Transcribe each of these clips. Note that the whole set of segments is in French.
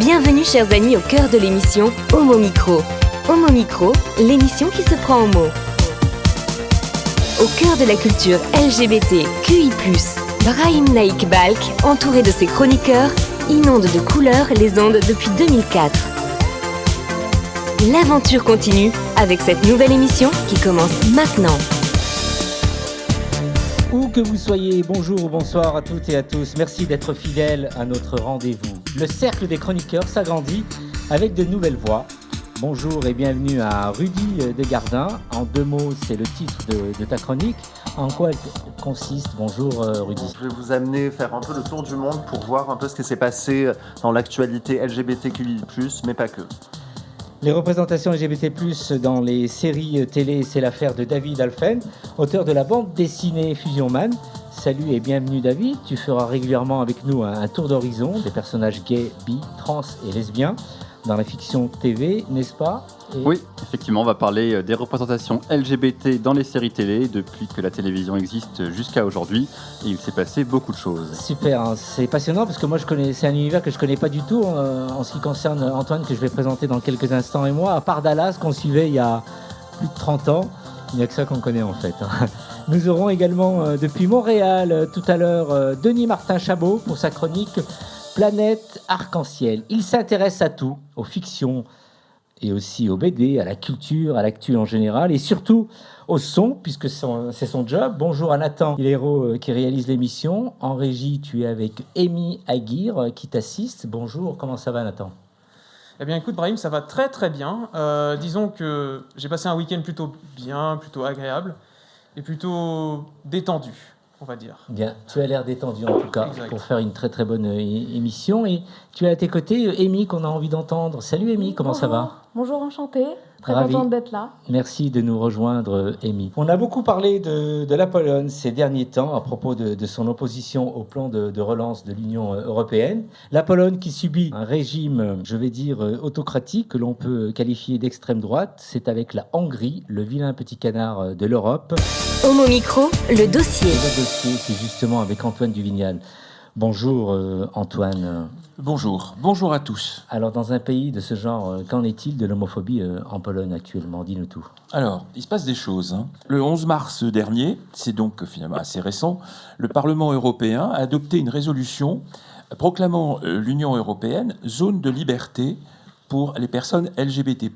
Bienvenue chers amis au cœur de l'émission Homo Micro. Homo Micro, l'émission qui se prend en mots. Au cœur de la culture LGBT, QI+, Brahim Naik Balk, entouré de ses chroniqueurs, inonde de couleurs les ondes depuis 2004. L'aventure continue avec cette nouvelle émission qui commence maintenant. Où que vous soyez, bonjour ou bonsoir à toutes et à tous. Merci d'être fidèles à notre rendez-vous. Le cercle des chroniqueurs s'agrandit avec de nouvelles voix. Bonjour et bienvenue à Rudy Desgardins. En 2 mots, c'est le titre de ta chronique. En quoi elle consiste? Bonjour Rudy. Je vais vous amener faire un peu le tour du monde pour voir un peu ce qui s'est passé dans l'actualité LGBTQI+, mais pas que. Les représentations LGBT+, dans les séries télé, c'est l'affaire de David Alphen, auteur de la bande dessinée Fusion Man. Salut et bienvenue David, tu feras régulièrement avec nous un tour d'horizon des personnages gays, bi, trans et lesbiens dans la fiction TV, n'est-ce pas? Oui, effectivement, on va parler des représentations LGBT dans les séries télé depuis que la télévision existe jusqu'à aujourd'hui. Et il s'est passé beaucoup de choses. Super, hein, c'est passionnant parce que moi c'est un univers que je ne connais pas du tout en ce qui concerne Antoine que je vais présenter dans quelques instants et moi, à part Dallas qu'on suivait il y a plus de 30 ans. Il n'y a que ça qu'on connaît en fait. Nous aurons également depuis Montréal tout à l'heure Denis Martin Chabot pour sa chronique Planète Arc-en-Ciel. Il s'intéresse à tout, aux fictions et aussi aux BD, à la culture, à l'actu en général et surtout au son puisque c'est son job. Bonjour à Nathan, l'héros qui réalise l'émission. En régie, tu es avec Amy Aguirre qui t'assiste. Bonjour, comment ça va Nathan? Eh bien écoute Brahim, ça va très très bien. Disons que j'ai passé un week-end plutôt bien, plutôt agréable et plutôt détendu, on va dire. Bien, tu as l'air détendu en tout cas Exact. pour faire une très très bonne émission. Et tu as à tes côtés Amy qu'on a envie d'entendre. Salut Amy, comment ça va? Bonjour, enchantée. Très Ravi. contente d'être là. Merci de nous rejoindre, Amy. On a beaucoup parlé de la Pologne ces derniers temps à propos de son opposition au plan de relance de l'Union européenne. La Pologne qui subit un régime, je vais dire, autocratique que l'on peut qualifier d'extrême droite. C'est avec la Hongrie, le vilain petit canard de l'Europe. Homo Micro, le dossier. Le dossier, c'est justement avec Antoine Duvignal. Bonjour Antoine. Bonjour à tous. Alors dans un pays de ce genre, qu'en est-il de l'homophobie en Pologne actuellement? Dis-nous tout. Alors, il se passe des choses. Le 11 mars dernier, c'est donc finalement assez récent, le Parlement européen a adopté une résolution proclamant l'Union européenne zone de liberté pour les personnes LGBT+.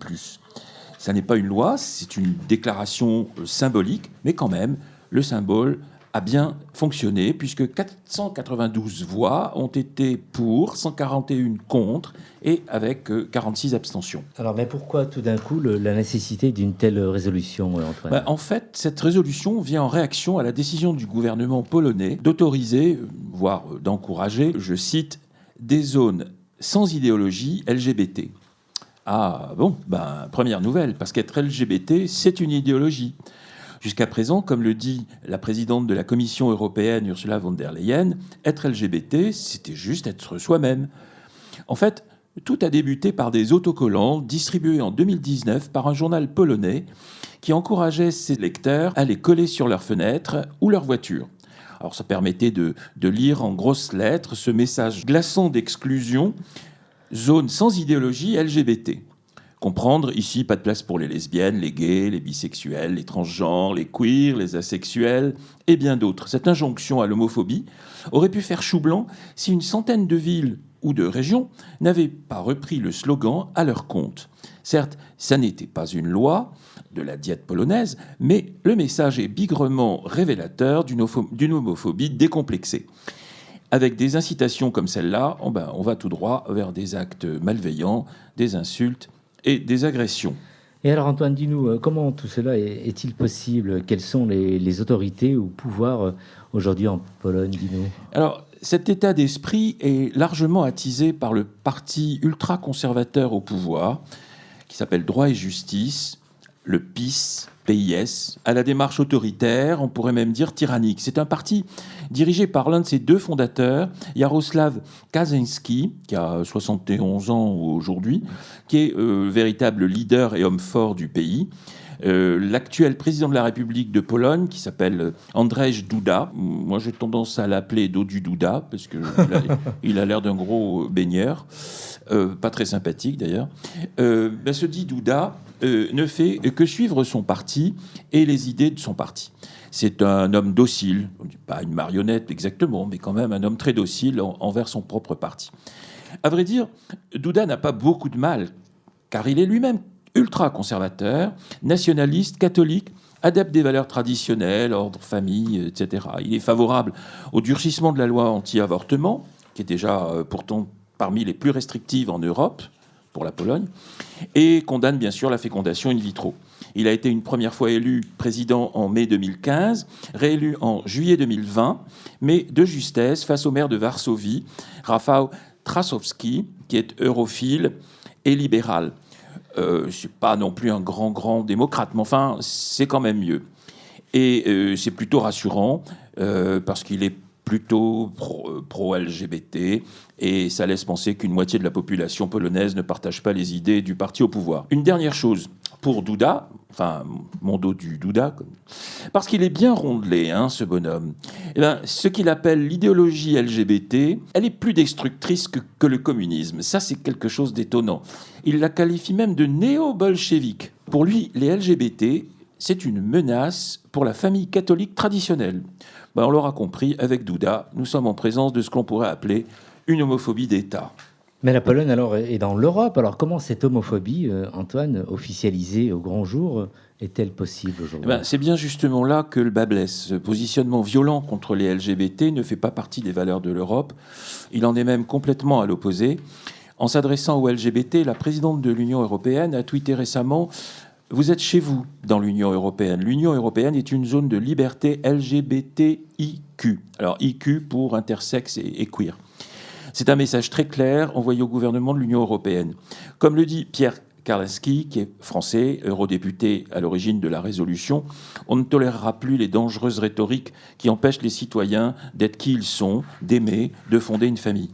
Ça n'est pas une loi, c'est une déclaration symbolique, mais quand même, le symbole a bien fonctionné puisque 492 voix ont été pour, 141 contre et avec 46 abstentions. Alors, mais pourquoi tout d'un coup la nécessité d'une telle résolution, Antoine? En fait, cette résolution vient en réaction à la décision du gouvernement polonais d'autoriser, voire d'encourager, je cite, des zones sans idéologie LGBT. Ah bon, première nouvelle, parce qu'être LGBT, c'est une idéologie. Jusqu'à présent, comme le dit la présidente de la Commission européenne, Ursula von der Leyen, être LGBT, c'était juste être soi-même. En fait, tout a débuté par des autocollants distribués en 2019 par un journal polonais qui encourageait ses lecteurs à les coller sur leurs fenêtres ou leurs voitures. Alors ça permettait de lire en grosses lettres ce message glaçant d'exclusion, zone sans idéologie LGBT. Comprendre, ici, pas de place pour les lesbiennes, les gays, les bisexuels, les transgenres, les queers, les asexuels et bien d'autres. Cette injonction à l'homophobie aurait pu faire chou blanc si une centaine de villes ou de régions n'avaient pas repris le slogan à leur compte. Certes, ça n'était pas une loi de la diète polonaise, mais le message est bigrement révélateur d'une homophobie décomplexée. Avec des incitations comme celle-là, on va tout droit vers des actes malveillants, des insultes et des agressions. Et alors Antoine, dis-nous, comment tout cela est-il possible? Quelles sont les autorités ou pouvoirs aujourd'hui en Pologne? Dis-nous. Alors, cet état d'esprit est largement attisé par le parti ultra-conservateur au pouvoir, qui s'appelle Droit et Justice, le PiS, PIS, à la démarche autoritaire, on pourrait même dire tyrannique. C'est un parti dirigé par l'un de ses 2 fondateurs, Jarosław Kaczyński, qui a 71 ans aujourd'hui, qui est véritable leader et homme fort du pays. l'actuel président de la République de Pologne, qui s'appelle Andrzej Duda. Moi, j'ai tendance à l'appeler Dodu Duda, parce qu'il a l'air d'un gros baigneur, pas très sympathique d'ailleurs. Ce dit Duda ne fait que suivre son parti et les idées de son parti. C'est un homme docile, pas une marionnette exactement, mais quand même un homme très docile envers son propre parti. À vrai dire, Duda n'a pas beaucoup de mal, car il est lui-même ultra-conservateur, nationaliste, catholique, adepte des valeurs traditionnelles, ordre, famille, etc. Il est favorable au durcissement de la loi anti-avortement, qui est déjà pourtant parmi les plus restrictives en Europe, pour la Pologne, et condamne bien sûr la fécondation in vitro. Il a été une première fois élu président en mai 2015, réélu en juillet 2020, mais de justesse face au maire de Varsovie, Rafał Trzaskowski, qui est europhile et libéral. C'est pas non plus un grand démocrate, mais enfin, c'est quand même mieux. Et c'est plutôt rassurant, parce qu'il est plutôt pro-LGBT, et ça laisse penser qu'une moitié de la population polonaise ne partage pas les idées du parti au pouvoir. Une dernière chose, pour Duda, enfin, mon dos du Duda, parce qu'il est bien rondelé, ce bonhomme. Ce qu'il appelle l'idéologie LGBT, elle est plus destructrice que le communisme. Ça, c'est quelque chose d'étonnant. Il la qualifie même de néo-bolchevique. Pour lui, les LGBT, c'est une menace pour la famille catholique traditionnelle. On l'aura compris, avec Duda, nous sommes en présence de ce qu'on pourrait appeler une homophobie d'État. Mais la Pologne, alors, est dans l'Europe. Alors, comment cette homophobie, Antoine, officialisée au grand jour, est-elle possible aujourd'hui ? C'est bien justement là que le bât blesse. Ce positionnement violent contre les LGBT ne fait pas partie des valeurs de l'Europe. Il en est même complètement à l'opposé. En s'adressant aux LGBT, la présidente de l'Union européenne a tweeté récemment « Vous êtes chez vous dans l'Union européenne. L'Union européenne est une zone de liberté LGBTIQ. » Alors, IQ pour intersexe et queer. C'est un message très clair envoyé au gouvernement de l'Union européenne. Comme le dit Pierre Karlinski, qui est français, eurodéputé à l'origine de la résolution, on ne tolérera plus les dangereuses rhétoriques qui empêchent les citoyens d'être qui ils sont, d'aimer, de fonder une famille.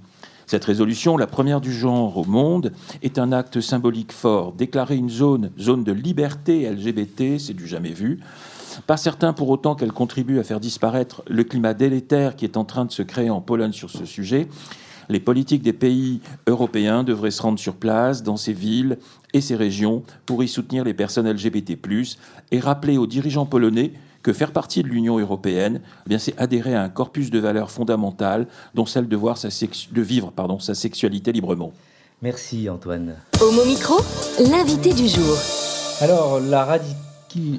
Cette résolution, la première du genre au monde, est un acte symbolique fort. Déclarer une zone de liberté LGBT, c'est du jamais vu. Pas certain pour autant qu'elle contribue à faire disparaître le climat délétère qui est en train de se créer en Pologne sur ce sujet. Les politiques des pays européens devraient se rendre sur place, dans ces villes et ces régions, pour y soutenir les personnes LGBT+, et rappeler aux dirigeants polonais que faire partie de l'Union européenne, c'est adhérer à un corpus de valeurs fondamentales, dont celle de vivre sa sexualité librement. Merci Antoine. Homo Micro, l'invité du jour. Alors,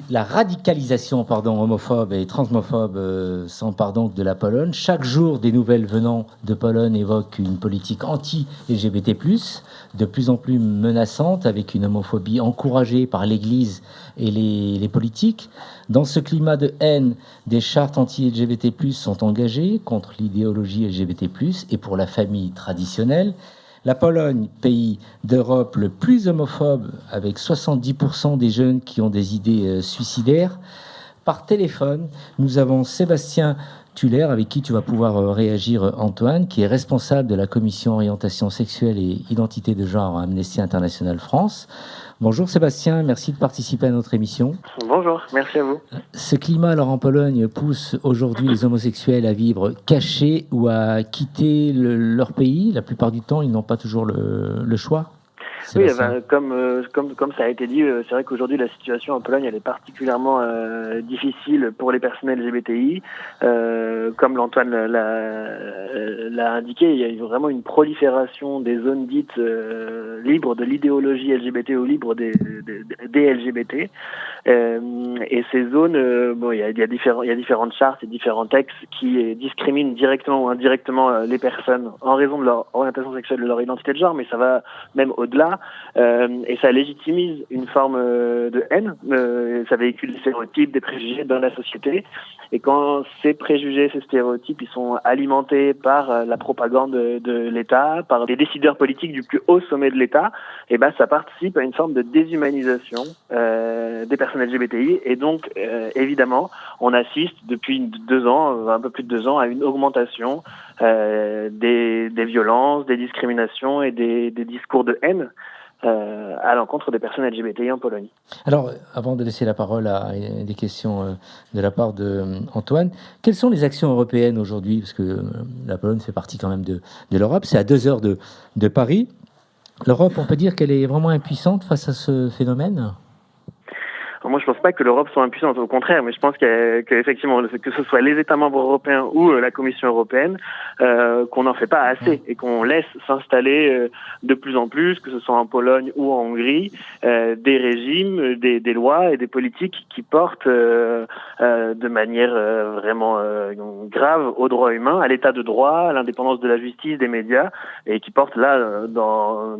la radicalisation homophobe et transmophobe s'empare donc de la Pologne. Chaque jour, des nouvelles venant de Pologne évoquent une politique anti-LGBT+, de plus en plus menaçante, avec une homophobie encouragée par l'Église et les politiques. Dans ce climat de haine, des chartes anti-LGBT+, sont engagées contre l'idéologie LGBT+, et pour la famille traditionnelle. La Pologne, pays d'Europe le plus homophobe, avec 70% des jeunes qui ont des idées suicidaires. Par téléphone, nous avons Sébastien Tuller, avec qui tu vas pouvoir réagir, Antoine, qui est responsable de la commission orientation sexuelle et identité de genre à Amnesty International France. Bonjour Sébastien, merci de participer à notre émission. Bonjour, merci à vous. Ce climat alors en Pologne pousse aujourd'hui les homosexuels à vivre cachés ou à quitter leur pays. La plupart du temps, ils n'ont pas toujours le choix. Oui, comme ça a été dit, c'est vrai qu'aujourd'hui la situation en Pologne elle est particulièrement difficile pour les personnes LGBTI. Comme l'Antoine l'a indiqué, il y a vraiment une prolifération des zones dites libres de l'idéologie LGBT ou libres des LGBT. Et ces zones, il y a différentes chartes et différents textes qui discriminent directement ou indirectement les personnes en raison de leur orientation sexuelle, de leur identité de genre, mais ça va même au-delà. Et ça légitimise une forme de haine, ça véhicule des stéréotypes, des préjugés dans la société. Et quand ces préjugés, ces stéréotypes, ils sont alimentés par la propagande de l'État, par des décideurs politiques du plus haut sommet de l'État, et ça participe à une forme de déshumanisation des personnes LGBTI. Et donc, évidemment, on assiste depuis 2 ans, un peu plus de 2 ans, à une augmentation des violences, des discriminations et des discours de haine à l'encontre des personnes LGBTI en Pologne. Alors, avant de laisser la parole à des questions de la part d'Antoine, quelles sont les actions européennes aujourd'hui? Parce que la Pologne fait partie quand même de l'Europe, c'est à 2 heures de Paris. L'Europe, on peut dire qu'elle est vraiment impuissante face à ce phénomène? Moi, je pense pas que l'Europe soit impuissante, au contraire, mais je pense qu'effectivement, que ce soit les États membres européens ou la Commission européenne, qu'on n'en fait pas assez et qu'on laisse s'installer de plus en plus, que ce soit en Pologne ou en Hongrie, des régimes, des lois et des politiques qui portent de manière vraiment grave aux droits humains, à l'état de droit, à l'indépendance de la justice, des médias, et qui portent là,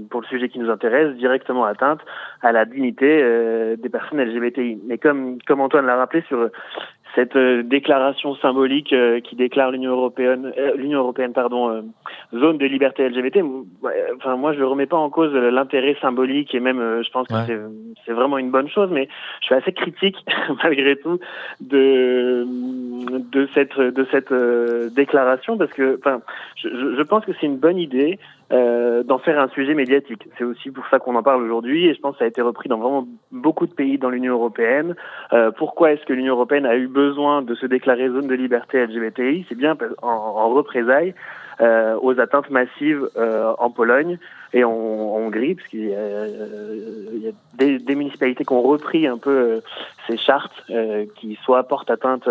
pour le sujet qui nous intéresse, directement atteinte à la dignité des personnes LGBTI. Mais comme Antoine l'a rappelé sur cette déclaration symbolique qui déclare l'Union européenne, zone de liberté LGBT, enfin moi je remets pas en cause l'intérêt symbolique et même je pense que c'est vraiment une bonne chose, mais je suis assez critique malgré tout de cette déclaration parce que je pense que c'est une bonne idée d'en faire un sujet médiatique. C'est aussi pour ça qu'on en parle aujourd'hui et je pense que ça a été repris dans vraiment beaucoup de pays dans l'Union européenne. Pourquoi est-ce que l'Union européenne a eu besoin de se déclarer zone de liberté LGBTI? C'est bien en représailles aux atteintes massives en Pologne et en Hongrie, parce qu'il y a des municipalités qui ont repris un peu ces chartes qui soit portent atteinte,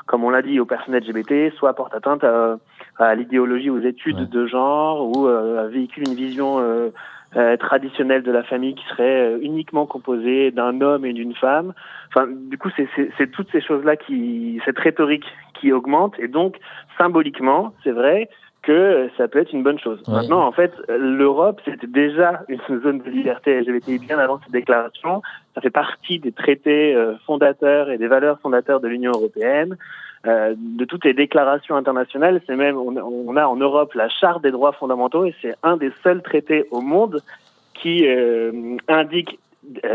comme on l'a dit, aux personnes LGBT, soit portent atteinte à l'idéologie, aux études de genre, ou véhiculent une vision traditionnelle de la famille qui serait uniquement composée d'un homme et d'une femme. Enfin, du coup, c'est toutes ces choses-là cette rhétorique qui augmente, et donc symboliquement, c'est vrai que ça peut être une bonne chose. Ouais. Maintenant, en fait, l'Europe, c'était déjà une zone de liberté LGBTI bien avant cette déclaration. Ça fait partie des traités fondateurs et des valeurs fondateurs de l'Union européenne. De toutes les déclarations internationales, c'est même on a en Europe la Charte des droits fondamentaux et c'est un des seuls traités au monde qui indique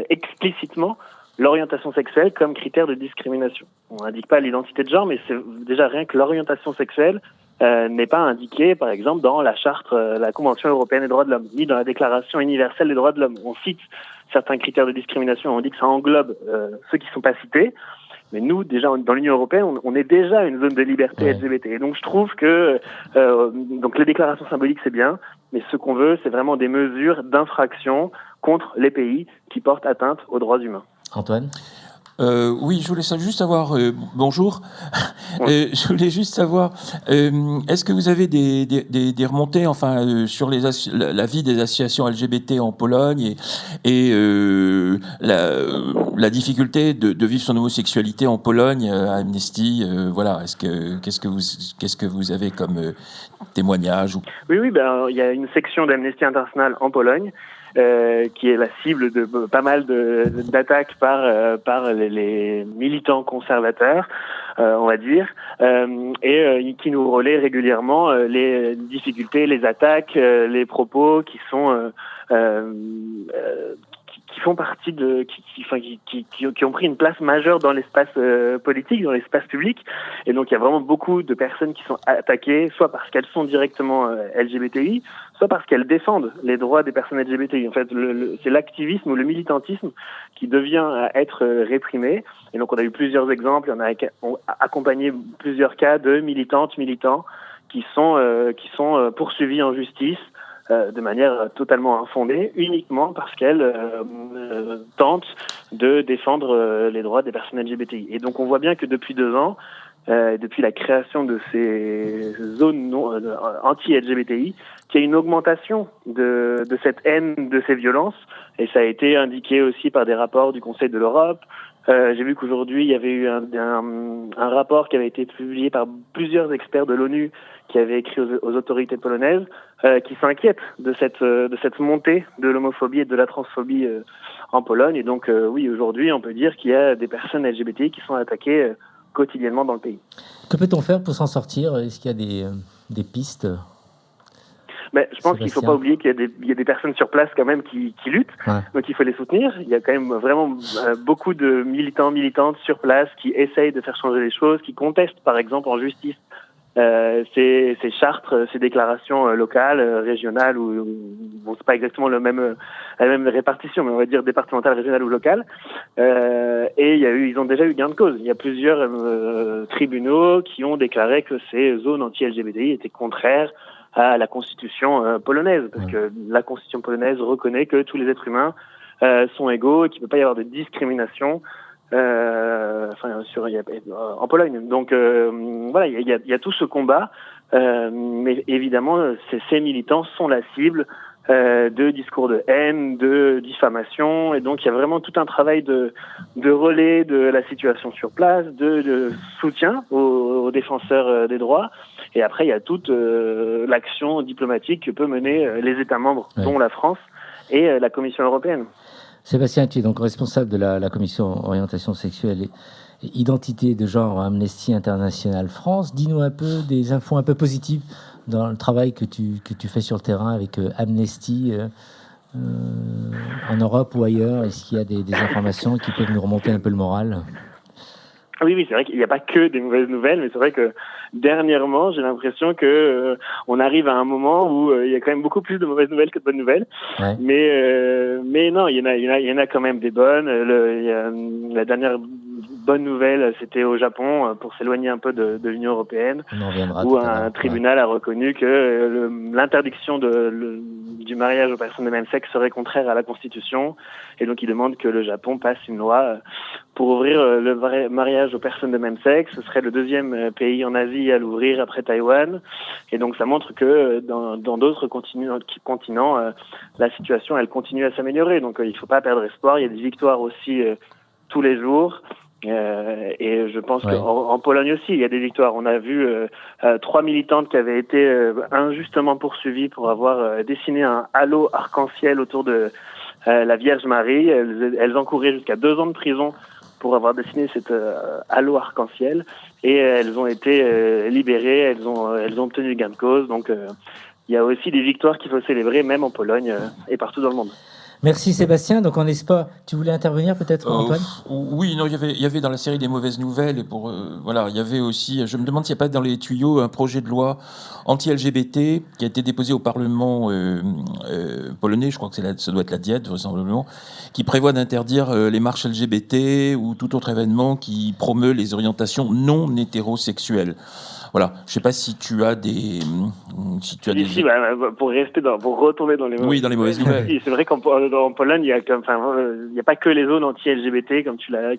explicitement l'orientation sexuelle comme critère de discrimination. On n'indique pas l'identité de genre, mais c'est déjà rien que l'orientation sexuelle n'est pas indiquée, par exemple, dans la charte, la Convention européenne des droits de l'homme, ni dans la Déclaration universelle des droits de l'homme. On cite certains critères de discrimination, on dit que ça englobe ceux qui ne sont pas cités. Mais nous, déjà, dans l'Union européenne, on est déjà une zone de liberté LGBT. Et donc, je trouve que donc les déclarations symboliques, c'est bien, mais ce qu'on veut, c'est vraiment des mesures d'infraction contre les pays qui portent atteinte aux droits humains. Antoine ? Oui, je voulais juste savoir, bonjour, je voulais juste savoir, est-ce que vous avez des remontées sur la vie des associations LGBT en Pologne et la difficulté de vivre son homosexualité en Pologne à Amnesty, voilà, qu'est-ce que vous avez comme témoignage? Oui, il y a une section d'Amnesty International en Pologne. Qui est la cible de pas mal d'attaques par les militants conservateurs, on va dire, et qui nous relaient régulièrement les difficultés, les attaques, les propos qui sont qui font partie qui ont pris une place majeure dans l'espace politique, dans l'espace public. Et donc, il y a vraiment beaucoup de personnes qui sont attaquées, soit parce qu'elles sont directement LGBTI, soit parce qu'elles défendent les droits des personnes LGBTI. En fait, c'est l'activisme ou le militantisme qui devient à être réprimé. Et donc, on a eu plusieurs exemples. On a accompagné plusieurs cas de militants qui sont poursuivis en justice de manière totalement infondée, uniquement parce qu'elle tente de défendre les droits des personnes LGBTI. Et donc on voit bien que depuis 2 ans, depuis la création de ces zones anti-LGBTI, qu'il y a une augmentation de cette haine, de ces violences, et ça a été indiqué aussi par des rapports du Conseil de l'Europe. J'ai vu qu'aujourd'hui, il y avait eu un rapport qui avait été publié par plusieurs experts de l'ONU qui avaient écrit aux autorités polonaises qui s'inquiètent de cette montée de l'homophobie et de la transphobie en Pologne. Et donc, oui, aujourd'hui, on peut dire qu'il y a des personnes LGBTI qui sont attaquées quotidiennement dans le pays. Que peut-on faire pour s'en sortir? Est-ce qu'il y a des pistes? Mais je pense qu'il ne faut pas oublier qu'il y a des personnes sur place quand même qui luttent, donc il faut les soutenir. Il y a quand même vraiment beaucoup de militants, militantes sur place qui essayent de faire changer les choses, qui contestent par exemple en justice ces chartes, ces déclarations locales, régionales, ou bon, c'est pas exactement la même répartition, mais on va dire départementale, régionale ou locale. Et ils ont déjà eu gain de cause. Il y a plusieurs tribunaux qui ont déclaré que ces zones anti-LGBTI étaient contraires à la constitution polonaise, parce que la constitution polonaise reconnaît que tous les êtres humains sont égaux et qu'il ne peut pas y avoir de discrimination en Pologne. Donc voilà, il y a tout ce combat, mais évidemment, ces militants sont la cible de discours de haine, de diffamation, et donc il y a vraiment tout un travail de relais de la situation sur place, de soutien aux défenseurs des droits. Et après, il y a toute l'action diplomatique que peut mener les États membres, dont la France et la Commission européenne. Sébastien, tu es donc responsable de la commission orientation sexuelle et identité de genre à Amnesty International France. Dis-nous un peu des infos un peu positives dans le travail que tu fais sur le terrain avec Amnesty en Europe ou ailleurs. Est-ce qu'il y a des informations qui peuvent nous remonter un peu le moral ? Oui, c'est vrai qu'il n'y a pas que des mauvaises nouvelles, mais c'est vrai que dernièrement, j'ai l'impression que on arrive à un moment où il y a quand même beaucoup plus de mauvaises nouvelles que de bonnes nouvelles. Ouais. Mais non, il y en a quand même des bonnes. La dernière bonne nouvelle, c'était au Japon, pour s'éloigner un peu de l'Union européenne, où un tribunal a reconnu que l'interdiction du mariage aux personnes de même sexe serait contraire à la Constitution, et donc il demande que le Japon passe une loi pour ouvrir le mariage aux personnes de même sexe. Ce serait le deuxième pays en Asie à l'ouvrir après Taïwan, et donc ça montre que dans d'autres continents, la situation elle continue à s'améliorer, donc il ne faut pas perdre espoir. Il y a des victoires aussi tous les jours. Et je pense qu'en Pologne aussi, il y a des victoires. On a vu 3 militantes qui avaient été injustement poursuivies pour avoir dessiné un halo arc-en-ciel autour de la Vierge Marie. Elles encouraient jusqu'à 2 ans de prison pour avoir dessiné cet halo arc-en-ciel, et elles ont été libérées. Elles ont obtenu gain de cause. Donc il y a aussi des victoires qu'il faut célébrer, même en Pologne et partout dans le monde. Merci Sébastien. Donc on espère. Tu voulais intervenir peut-être, Antoine ? Oui, non, il y avait dans la série des mauvaises nouvelles, et il y avait aussi, je me demande s'il n'y a pas dans les tuyaux un projet de loi anti-LGBT qui a été déposé au Parlement polonais, je crois que ça doit être la Diète vraisemblablement, qui prévoit d'interdire les marches LGBT ou tout autre événement qui promeut les orientations non hétérosexuelles. Voilà, je ne sais pas si tu as des... pour retourner dans les mauvaises nouvelles. C'est vrai qu'en Pologne, il y a pas que les zones anti-LGBT, comme tu l'as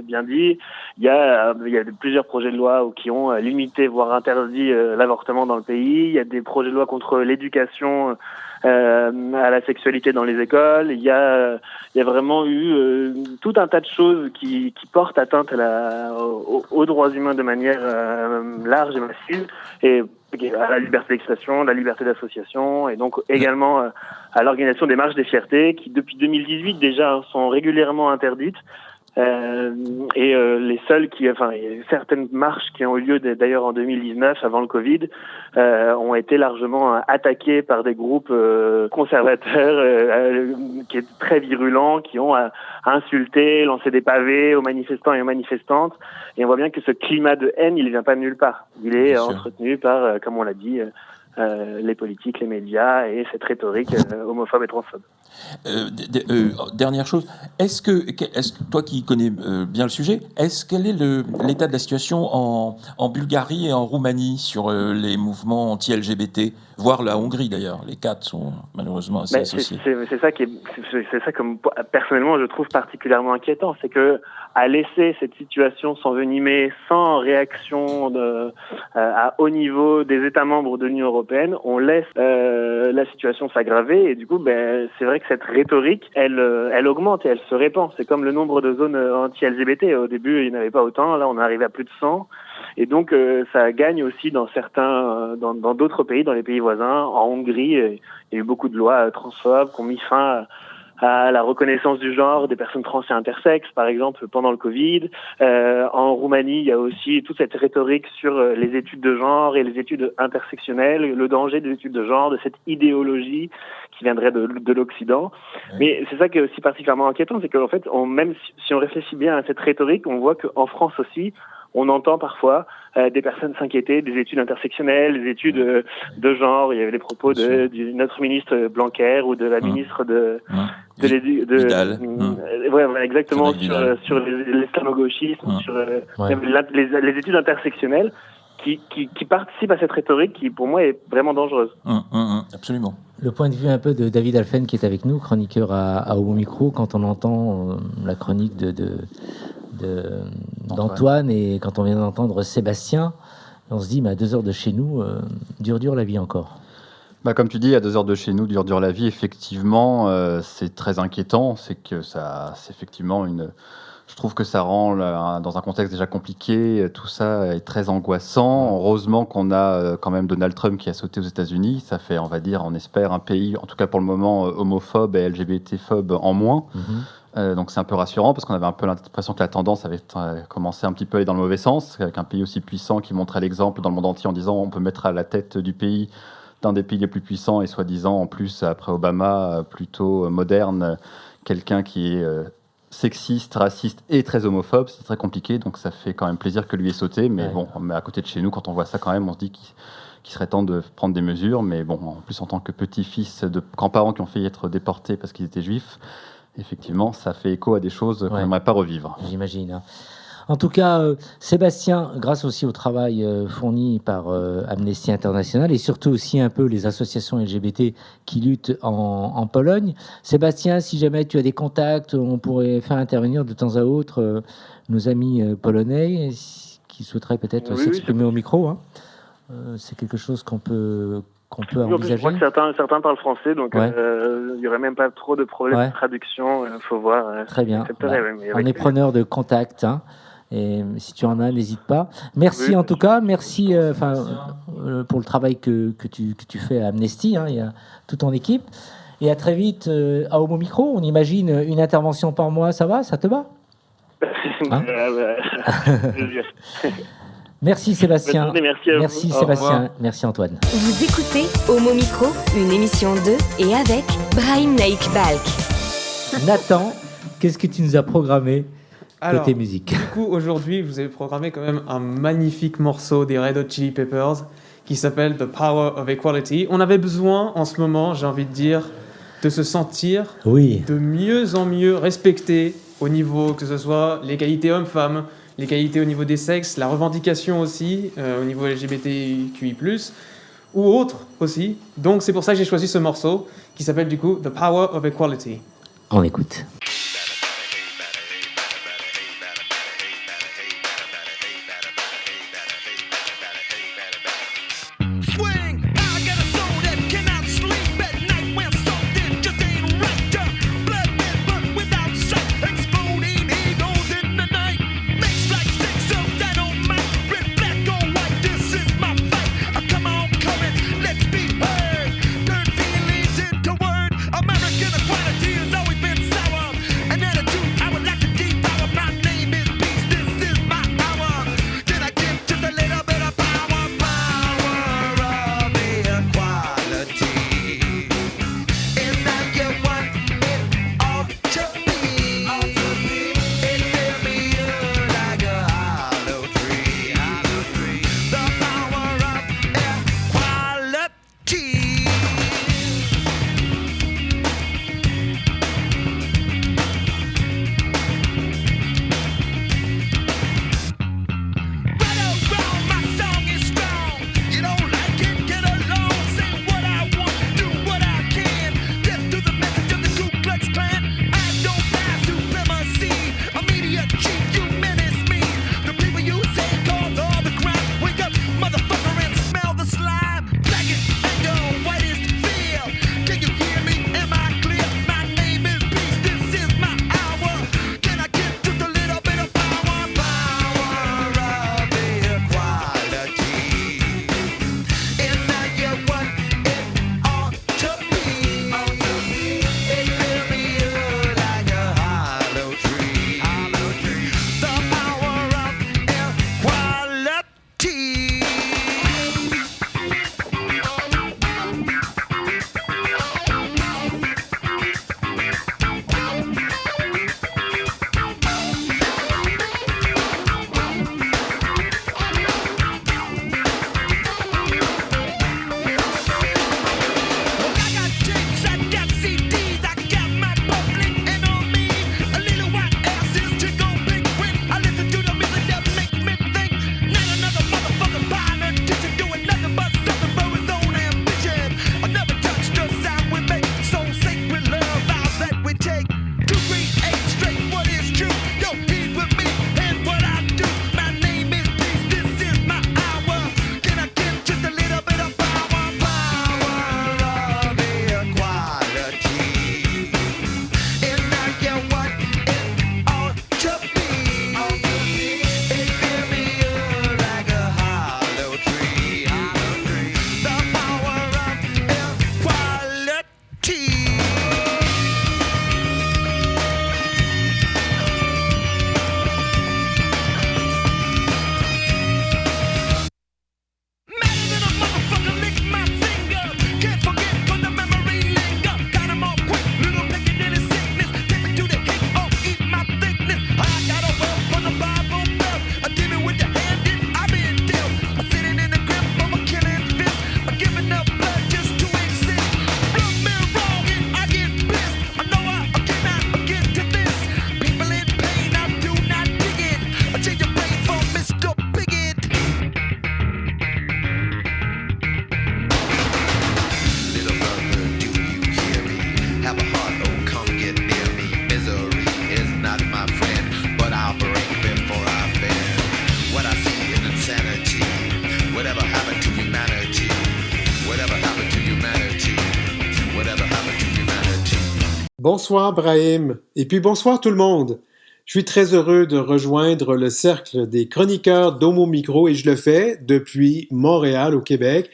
bien dit. Il y a plusieurs projets de loi qui ont limité, voire interdit l'avortement dans le pays. Il y a des projets de loi contre l'éducation à la sexualité dans les écoles. Il y a vraiment eu tout un tas de choses qui portent atteinte aux droits humains de manière large et massive, et à la liberté d'expression, la liberté d'association, et donc également à l'organisation des marches des fiertés qui depuis 2018 déjà sont régulièrement interdites. Les seules certaines marches qui ont eu lieu d'ailleurs en 2019 avant le Covid ont été largement attaquées par des groupes conservateurs qui étaient très virulents, qui ont insulté, lancé des pavés aux manifestants et aux manifestantes, et on voit bien que ce climat de haine il vient pas de nulle part, il est entretenu par, comme on l'a dit, les politiques, les médias et cette rhétorique homophobe et transphobe. Dernière chose, est-ce que toi qui connais bien le sujet, quel est l'état de la situation en Bulgarie et en Roumanie sur les mouvements anti-LGBT, voire la Hongrie d'ailleurs? Les 4 sont malheureusement assez associés. C'est ça que personnellement je trouve particulièrement inquiétant, c'est que à laisser cette situation s'envenimer sans réaction à haut niveau des États membres de l'Union européenne, on laisse la situation s'aggraver, et du coup c'est vrai que cette rhétorique elle augmente et elle se répand. C'est comme le nombre de zones anti-LGBT. Au début il n'y en avait pas autant, là on est arrivé à plus de 100, et donc ça gagne aussi dans dans d'autres pays, dans les pays voisins. En Hongrie il y a eu beaucoup de lois transphobes qui ont mis fin à la reconnaissance du genre des personnes trans et intersexes, par exemple, pendant le Covid. En Roumanie, il y a aussi toute cette rhétorique sur les études de genre et les études intersectionnelles, le danger des études de genre, de cette idéologie qui viendrait de l'Occident. Oui. Mais c'est ça qui est aussi particulièrement inquiétant, c'est qu'en fait, même si on réfléchit bien à cette rhétorique, on voit qu'en France aussi, on entend parfois des personnes s'inquiéter des études intersectionnelles, des études de genre. Il y avait les propos de notre ministre Blanquer ou de la ministre Vidal. Ouais, exactement, Vidal. sur l'islamo-gauchisme, sur les études intersectionnelles qui participent à cette rhétorique qui, pour moi, est vraiment dangereuse. Absolument. Le point de vue un peu de David Alphen qui est avec nous, chroniqueur à Homo Micro, quand on entend la chronique d'Antoine et quand on vient d'entendre Sébastien, on se dit, à 2 heures de chez nous, dure la vie encore. Comme tu dis, à 2 heures de chez nous, dure la vie, effectivement, c'est très inquiétant. C'est effectivement je trouve que ça rend, dans un contexte déjà compliqué, tout ça est très angoissant. Heureusement qu'on a quand même Donald Trump qui a sauté aux États-Unis. Ça fait, on va dire, on espère, un pays, en tout cas pour le moment, homophobe et LGBT-phobe en moins. Donc c'est un peu rassurant parce qu'on avait un peu l'impression que la tendance avait commencé un petit peu à aller dans le mauvais sens, avec un pays aussi puissant qui montrait l'exemple dans le monde entier en disant on peut mettre à la tête du pays, d'un des pays les plus puissants et soi-disant, en plus, après Obama, plutôt moderne, quelqu'un qui est sexiste, raciste et très homophobe. C'est très compliqué, donc ça fait quand même plaisir que lui ait sauté. Mais mais à côté de chez nous, quand on voit ça quand même, on se dit qu'il serait temps de prendre des mesures. Mais bon, en plus, en tant que petit-fils de grands-parents qui ont failli être déportés parce qu'ils étaient juifs, effectivement, ça fait écho à des choses qu'on n'aimerait pas revivre. J'imagine. En tout cas, Sébastien, grâce aussi au travail fourni par Amnesty International et surtout aussi un peu les associations LGBT qui luttent en Pologne. Sébastien, si jamais tu as des contacts, on pourrait faire intervenir de temps à autre nos amis polonais qui souhaiteraient peut-être s'exprimer au micro. C'est quelque chose qu'on peut envisager. Je crois que certains parlent français, donc il n'y aurait même pas trop de problèmes de traduction. Il faut voir. Très bien. On est preneur de contact. Et si tu en as, n'hésite pas. Merci en tout cas. Merci pour le travail que tu fais à Amnesty. Il y a toute ton équipe. Et à très vite à Homo Micro. On imagine une intervention par mois. Ça va ? Ça te va ? Merci Sébastien. Merci à vous. Merci Sébastien. Merci Antoine. Vous écoutez Homo Micro, une émission de et avec Brahim Naik Balk. Nathan, qu'est-ce que tu nous as programmé côté musique ? Du coup, aujourd'hui, vous avez programmé quand même un magnifique morceau des Red Hot Chili Peppers qui s'appelle The Power of Equality. On avait besoin, en ce moment, j'ai envie de dire, de se sentir de mieux en mieux respecté au niveau, que ce soit l'égalité homme-femme, l'égalité au niveau des sexes, la revendication aussi au niveau LGBTQI+, ou autre aussi. Donc c'est pour ça que j'ai choisi ce morceau qui s'appelle du coup The Power of Equality. On écoute. American equality has always been sour. Bonsoir Brahim, et puis bonsoir tout le monde. Je suis très heureux de rejoindre le cercle des chroniqueurs d'Homo Micro et je le fais depuis Montréal au Québec.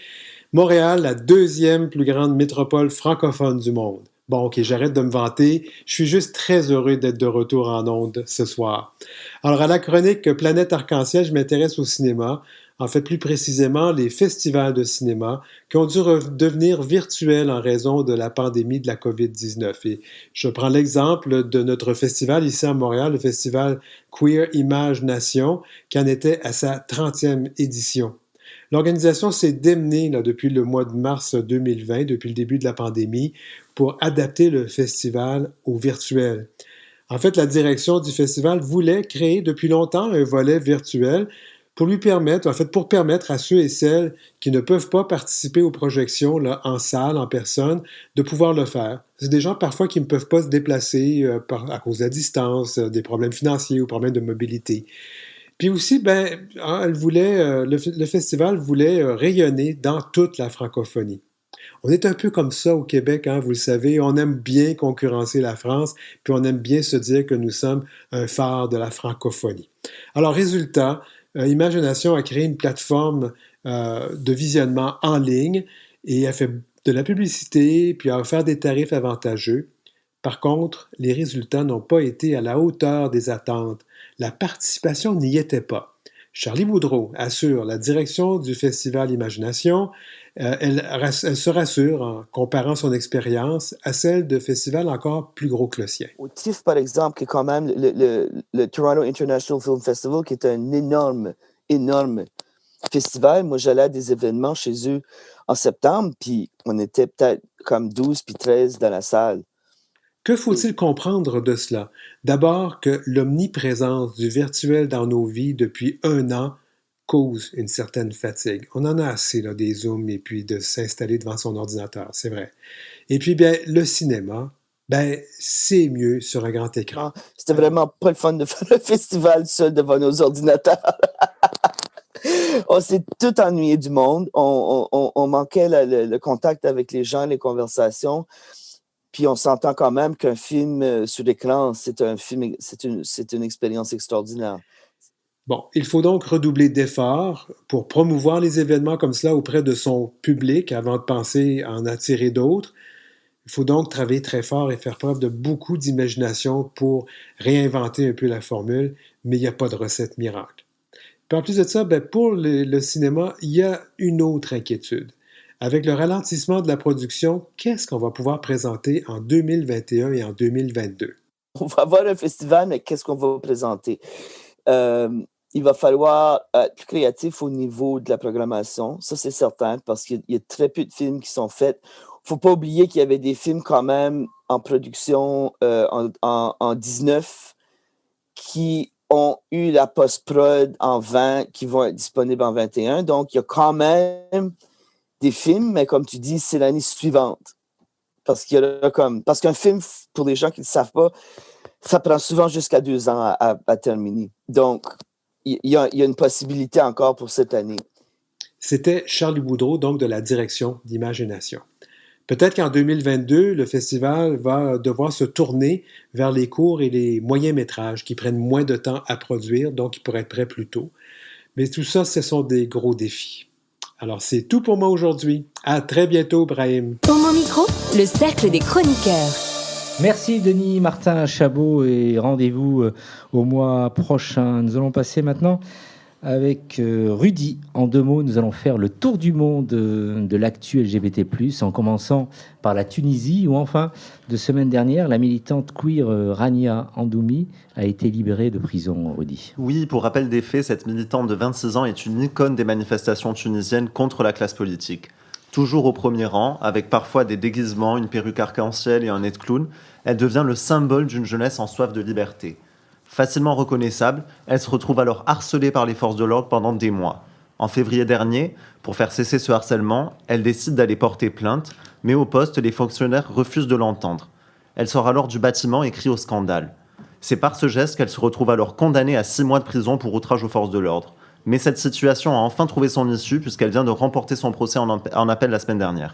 Montréal, la deuxième plus grande métropole francophone du monde. Bon, ok, j'arrête de me vanter. Je suis juste très heureux d'être de retour en ondes ce soir. Alors, à la chronique Planète Arc-en-Ciel, je m'intéresse au cinéma. En fait, plus précisément, les festivals de cinéma qui ont dû devenir virtuels en raison de la pandémie de la COVID-19. Et je prends l'exemple de notre festival ici à Montréal, le festival Queer Image Nation, qui en était à sa 30e édition. L'organisation s'est démenée depuis le mois de mars 2020, depuis le début de la pandémie, pour adapter le festival au virtuel. En fait, la direction du festival voulait créer depuis longtemps un volet virtuel pour permettre à ceux et celles qui ne peuvent pas participer aux projections là, en salle, en personne, de pouvoir le faire. C'est des gens parfois qui ne peuvent pas se déplacer à cause de la distance, des problèmes financiers ou problèmes de mobilité. Puis aussi, le festival voulait rayonner dans toute la francophonie. On est un peu comme ça au Québec, vous le savez, on aime bien concurrencer la France, puis on aime bien se dire que nous sommes un phare de la francophonie. Alors, résultat, Imagination a créé une plateforme de visionnement en ligne et a fait de la publicité, puis a offert des tarifs avantageux. Par contre, les résultats n'ont pas été à la hauteur des attentes. La participation n'y était pas. Charlie Boudreau assure la direction du Festival Imagination. Elle se rassure en comparant son expérience à celle de festivals encore plus gros que le sien. Au TIFF, par exemple, qui est quand même le Toronto International Film Festival, qui est un énorme festival. Moi, j'allais à des événements chez eux en septembre, puis on était peut-être comme 12 puis 13 dans la salle. Que faut-il comprendre de cela? D'abord que l'omniprésence du virtuel dans nos vies depuis 1 an cause une certaine fatigue. On en a assez des Zooms et puis de s'installer devant son ordinateur, c'est vrai. Et puis, le cinéma, c'est mieux sur un grand écran. C'était vraiment pas le fun de faire le festival seul devant nos ordinateurs. On s'est tout ennuyé du monde. On manquait le contact avec les gens, les conversations. Puis on s'entend quand même qu'un film sur l'écran, c'est une expérience extraordinaire. Bon, il faut donc redoubler d'efforts pour promouvoir les événements comme cela auprès de son public avant de penser à en attirer d'autres. Il faut donc travailler très fort et faire preuve de beaucoup d'imagination pour réinventer un peu la formule, mais il n'y a pas de recette miracle. Puis en plus de ça, pour le cinéma, il y a une autre inquiétude. Avec le ralentissement de la production, qu'est-ce qu'on va pouvoir présenter en 2021 et en 2022? On va avoir un festival, mais qu'est-ce qu'on va présenter? Il va falloir être plus créatif au niveau de la programmation. Ça, c'est certain, parce qu'il y a très peu de films qui sont faits. Il ne faut pas oublier qu'il y avait des films quand même en production en 19 qui ont eu la post-prod en 20, qui vont être disponibles en 21. Donc, il y a quand même des films, mais comme tu dis, c'est l'année suivante. Parce qu'un film, pour les gens qui ne le savent pas, ça prend souvent jusqu'à 2 ans à terminer. Donc, il y a une possibilité encore pour cette année. C'était Charlie Boudreau, donc de la direction d'Imagination. Peut-être qu'en 2022, le festival va devoir se tourner vers les courts et les moyens métrages qui prennent moins de temps à produire, donc qui pourraient être prêts plus tôt. Mais tout ça, ce sont des gros défis. Alors, c'est tout pour moi aujourd'hui. À très bientôt, Brahim. Homo Micro, le cercle des chroniqueurs. Merci Denis Martin Chabot et rendez-vous au mois prochain. Nous allons passer maintenant avec Rudy. En 2 mots, nous allons faire le tour du monde de l'actu LGBT+, en commençant par la Tunisie, où enfin, de semaine dernière, la militante queer Rania Andoumi a été libérée de prison, Rudy. Oui, pour rappel des faits, cette militante de 26 ans est une icône des manifestations tunisiennes contre la classe politique. Toujours au premier rang, avec parfois des déguisements, une perruque arc-en-ciel et un nez de clown, elle devient le symbole d'une jeunesse en soif de liberté. Facilement reconnaissable, elle se retrouve alors harcelée par les forces de l'ordre pendant des mois. En février dernier, pour faire cesser ce harcèlement, elle décide d'aller porter plainte, mais au poste, les fonctionnaires refusent de l'entendre. Elle sort alors du bâtiment et crie au scandale. C'est par ce geste qu'elle se retrouve alors condamnée à 6 mois de prison pour outrage aux forces de l'ordre. Mais cette situation a enfin trouvé son issue puisqu'elle vient de remporter son procès en appel la semaine dernière.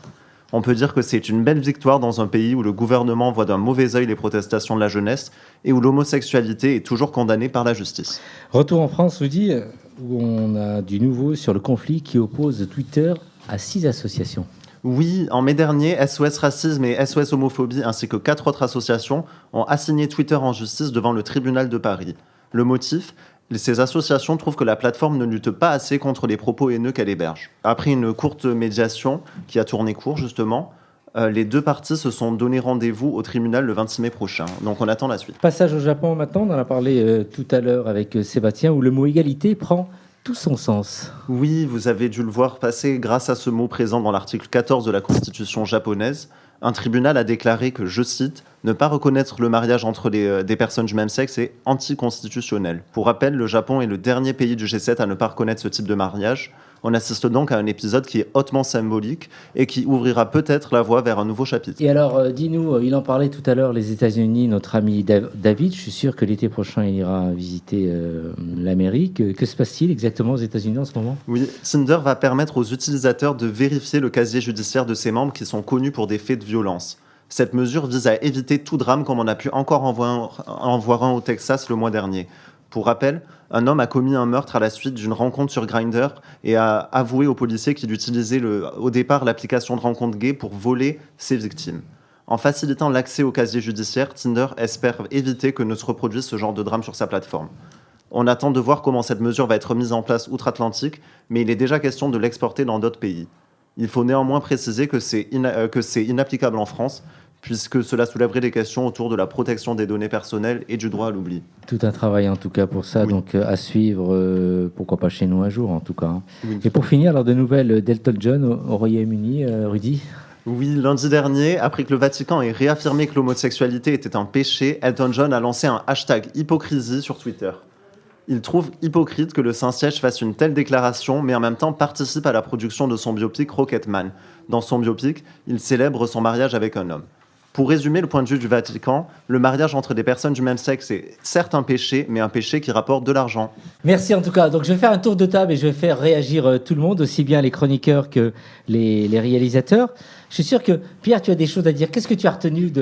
On peut dire que c'est une belle victoire dans un pays où le gouvernement voit d'un mauvais œil les protestations de la jeunesse et où l'homosexualité est toujours condamnée par la justice. Retour en France, Rudy, où on a du nouveau sur le conflit qui oppose Twitter à 6 associations. Oui, en mai dernier, SOS Racisme et SOS Homophobie ainsi que 4 autres associations ont assigné Twitter en justice devant le tribunal de Paris. Le motif ? Ces associations trouvent que la plateforme ne lutte pas assez contre les propos haineux qu'elle héberge. Après une courte médiation qui a tourné court justement, les 2 parties se sont donné rendez-vous au tribunal le 26 mai prochain. Donc on attend la suite. Passage au Japon maintenant, on en a parlé tout à l'heure avec Sébastien, où le mot égalité prend tout son sens. Oui, vous avez dû le voir passer grâce à ce mot présent dans l'article 14 de la Constitution japonaise. Un tribunal a déclaré que, je cite, « Ne pas reconnaître le mariage entre des personnes du même sexe est anticonstitutionnel ». Pour rappel, le Japon est le dernier pays du G7 à ne pas reconnaître ce type de mariage. On assiste donc à un épisode qui est hautement symbolique et qui ouvrira peut-être la voie vers un nouveau chapitre. Et alors, dis-nous, il en parlait tout à l'heure, les États-Unis, notre ami David, je suis sûr que l'été prochain, il ira visiter l'Amérique. Que se passe-t-il exactement aux États-Unis en ce moment ? Oui, Tinder va permettre aux utilisateurs de vérifier le casier judiciaire de ses membres qui sont connus pour des faits de violence. Cette mesure vise à éviter tout drame comme on a pu encore en voir un au Texas le mois dernier. Pour rappel, un homme a commis un meurtre à la suite d'une rencontre sur Grindr et a avoué aux policiers qu'il utilisait au départ l'application de rencontre gay pour voler ses victimes. En facilitant l'accès au casier judiciaire, Tinder espère éviter que ne se reproduise ce genre de drame sur sa plateforme. On attend de voir comment cette mesure va être mise en place outre-Atlantique, mais il est déjà question de l'exporter dans d'autres pays. Il faut néanmoins préciser que c'est inapplicable en France, puisque cela soulèverait des questions autour de la protection des données personnelles et du droit à l'oubli. Tout un travail en tout cas pour ça, oui. Donc à suivre, pourquoi pas chez nous un jour en tout cas. Oui. Et pour finir, alors de nouvelles d'Elton John au Royaume-Uni, Rudy ? Oui, lundi dernier, après que le Vatican ait réaffirmé que l'homosexualité était un péché, Elton John a lancé un hashtag hypocrisie sur Twitter. Il trouve hypocrite que le Saint-Siège fasse une telle déclaration, mais en même temps participe à la production de son biopic Rocketman. Dans son biopic, il célèbre son mariage avec un homme. Pour résumer le point de vue du Vatican, le mariage entre des personnes du même sexe est certes un péché, mais un péché qui rapporte de l'argent. Merci en tout cas. Donc je vais faire un tour de table et je vais faire réagir tout le monde, aussi bien les chroniqueurs que les réalisateurs. Je suis sûr que, Pierre, tu as des choses à dire. Qu'est-ce que tu as retenu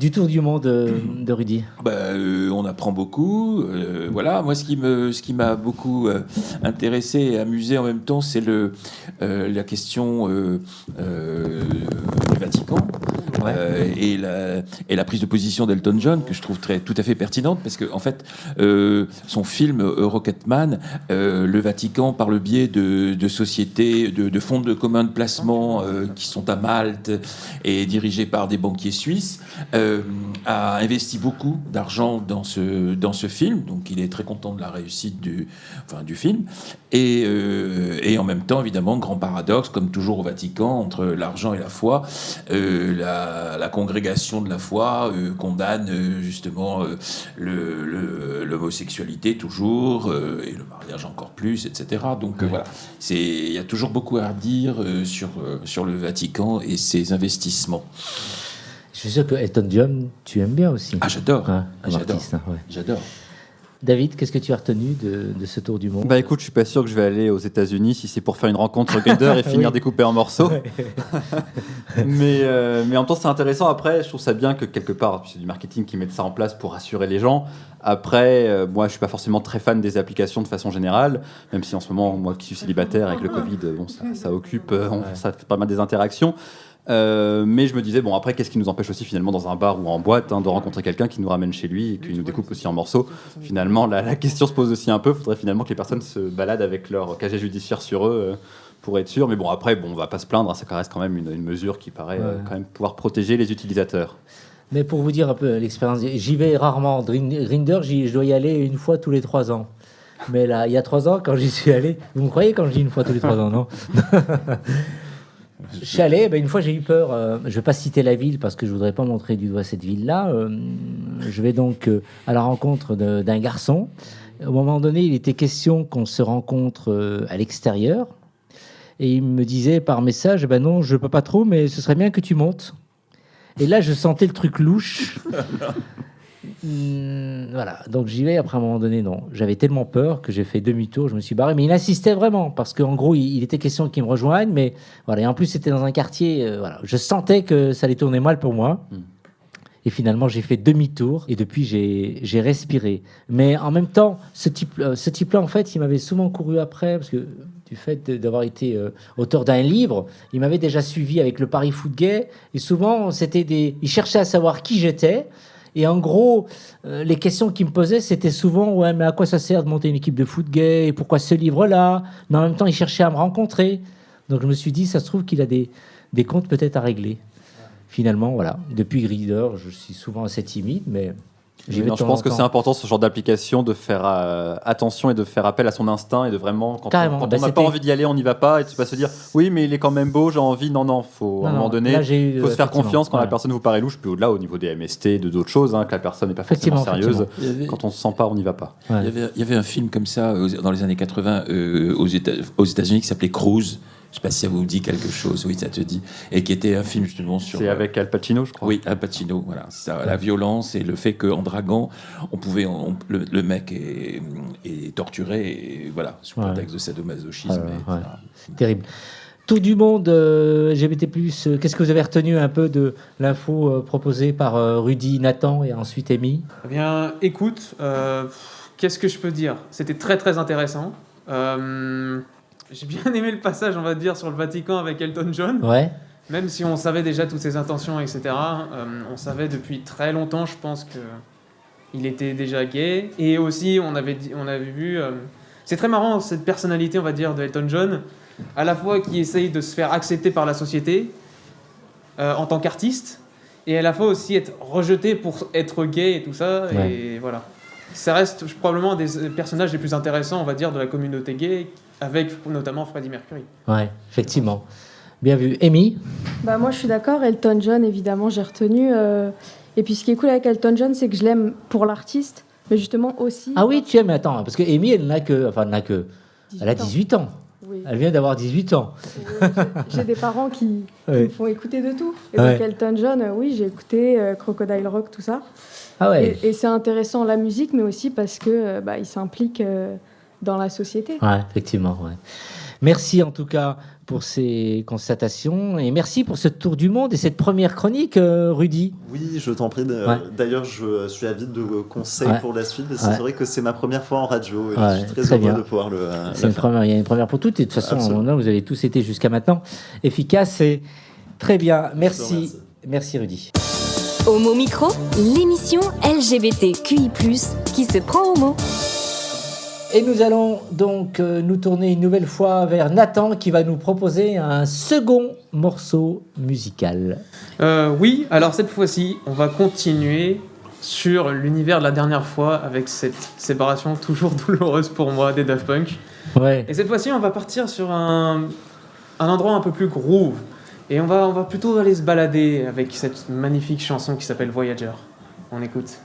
du tour du monde de Rudy ? On apprend beaucoup. Voilà. Moi, ce qui m'a beaucoup intéressé et amusé en même temps, c'est la question du Vatican. Ouais. Et la prise de position d'Elton John, que je trouve tout à fait pertinente, parce que en fait, son film Rocketman, le Vatican, par le biais de sociétés, de fonds de commun de placement qui sont à Malte et dirigés par des banquiers suisses, a investi beaucoup d'argent dans ce film. Donc, il est très content de la réussite du film. Et en même temps, évidemment, grand paradoxe, comme toujours au Vatican, entre l'argent et la foi. La congrégation de la foi condamne justement l'homosexualité toujours, et le mariage encore plus, etc. Donc voilà, il y a toujours beaucoup à dire sur le Vatican et ses investissements. Je suis sûr que Elton John, tu aimes bien aussi. Ah, j'adore. Hein, artiste, ouais. J'adore. David, qu'est-ce que tu as retenu de ce tour du monde ? Bah écoute, je suis pas sûr que je vais aller aux États-Unis si c'est pour faire une rencontre sur Grindr et finir découpé en morceaux. Ouais. mais en même temps, c'est intéressant. Après, je trouve ça bien que quelque part, c'est du marketing qui mette ça en place pour rassurer les gens. Après, moi, je suis pas forcément très fan des applications de façon générale, même si en ce moment, moi qui suis célibataire avec le Covid, bon, ça occupe, ça fait pas mal des interactions. Mais je me disais, bon, après, qu'est-ce qui nous empêche aussi finalement dans un bar ou en boîte de rencontrer quelqu'un qui nous ramène chez lui et qui nous découpe aussi en morceaux. Finalement, la question se pose aussi un peu. Il faudrait finalement que les personnes se baladent avec leur casier judiciaire sur eux pour être sûr. Mais bon, après, on va pas se plaindre. Ça reste quand même une mesure qui paraît quand même pouvoir protéger les utilisateurs. Mais pour vous dire un peu l'expérience, j'y vais rarement. Grindr, je dois y aller une fois tous les 3 ans. Mais là, il y a 3 ans, quand j'y suis allé, vous me croyez quand je dis une fois tous les 3 ans, non ? Je suis allé, une fois j'ai eu peur, je ne vais pas citer la ville parce que je ne voudrais pas montrer du doigt cette ville-là. Je vais donc à la rencontre d'un garçon. Au moment donné, il était question qu'on se rencontre à l'extérieur. Et il me disait par message, non, je ne peux pas trop, mais ce serait bien que tu montes. Et là, je sentais le truc louche. Voilà, donc j'y vais. Après, à un moment donné, non. J'avais tellement peur que j'ai fait demi-tour, je me suis barré. Mais il insistait vraiment, parce qu'en gros, il était question qu'il me rejoigne. Mais voilà, et en plus, c'était dans un quartier. Voilà, je sentais que ça allait tourner mal pour moi. Et finalement, j'ai fait demi-tour. Et depuis, j'ai respiré. Mais en même temps, ce type-là, en fait, il m'avait souvent couru après, parce que du fait d'avoir été auteur d'un livre, il m'avait déjà suivi avec le Paris Foot Gay. Et souvent, il cherchait à savoir qui j'étais. Et en gros, les questions qu'il me posait, c'était souvent « Ouais, mais à quoi ça sert de monter une équipe de foot gay ? Et pourquoi ce livre-là ?» Mais en même temps, il cherchait à me rencontrer. Donc je me suis dit, ça se trouve qu'il a des comptes peut-être à régler. Finalement, voilà. Depuis Reader, je suis souvent assez timide, mais... Je pense que c'est important, ce genre d'application, de faire attention et de faire appel à son instinct et de vraiment, quand on n'a pas envie d'y aller, on n'y va pas et de ne pas se dire oui, mais il est quand même beau, j'ai envie. Non, faut à un moment donné, il faut se faire confiance quand la personne vous paraît louche, puis au-delà, au niveau des MST, d'autres choses, que la personne n'est pas forcément sérieuse. Quand on ne se sent pas, on n'y va pas. Ouais. Il y avait un film comme ça dans les années 80 aux États-Unis qui s'appelait Cruise. Je ne sais pas si ça vous dit quelque chose, oui, ça te dit. Et qui était un film justement sur... C'est avec Al Pacino, je crois. Oui, Al Pacino, voilà. Ça, la violence et le fait qu'en draguant, le mec est torturé, et voilà, sous prétexte de sadomasochisme. Terrible. Tour du monde LGBT+, qu'est-ce que vous avez retenu un peu de l'info proposée par Rudy, Nathan et ensuite Amy ? Eh bien, écoute, qu'est-ce que je peux dire ? C'était très très intéressant. J'ai bien aimé le passage, on va dire, sur le Vatican avec Elton John. Ouais. Même si on savait déjà toutes ses intentions, etc. On savait depuis très longtemps, je pense, qu'il était déjà gay. Et aussi, on avait vu... c'est très marrant, cette personnalité, on va dire, de Elton John, à la fois qui essaye de se faire accepter par la société en tant qu'artiste, et à la fois aussi être rejeté pour être gay et tout ça. Ouais. Et voilà. Ça reste probablement un des personnages les plus intéressants, on va dire, de la communauté gay, avec notamment Freddie Mercury. Ouais, effectivement. Bien vu. Amy ? Moi, je suis d'accord. Elton John, évidemment, j'ai retenu. Et puis, ce qui est cool avec Elton John, c'est que je l'aime pour l'artiste, mais justement aussi... Ah oui, tu aimes, attends, parce que Amy, elle n'a que... Elle a 18 ans. Oui. Elle vient d'avoir 18 ans. J'ai des parents qui me font écouter de tout. Et donc, Elton John, oui, j'ai écouté Crocodile Rock, tout ça. Ah ouais. Et c'est intéressant, la musique, mais aussi parce que il s'implique dans la société. Ouais, effectivement, ouais. Merci en tout cas pour ces constatations et merci pour ce tour du monde et cette première chronique, Rudy. Oui, je t'en prie. D'ailleurs, je suis avide de conseils pour la suite. C'est vrai que c'est ma première fois en radio et je suis très heureux de pouvoir le faire. Il y a une première pour toutes et de toute façon, vous avez tous été jusqu'à maintenant efficaces et très bien. Merci Rudy. Homo Micro, l'émission LGBTQI+, qui se prend au mot. Et nous allons donc nous tourner une nouvelle fois vers Nathan qui va nous proposer un second morceau musical. Oui, alors cette fois-ci, on va continuer sur l'univers de la dernière fois avec cette séparation toujours douloureuse pour moi des Daft Punk. Ouais. Et cette fois-ci, on va partir sur un endroit un peu plus groove. Et on va plutôt aller se balader avec cette magnifique chanson qui s'appelle Voyager. On écoute.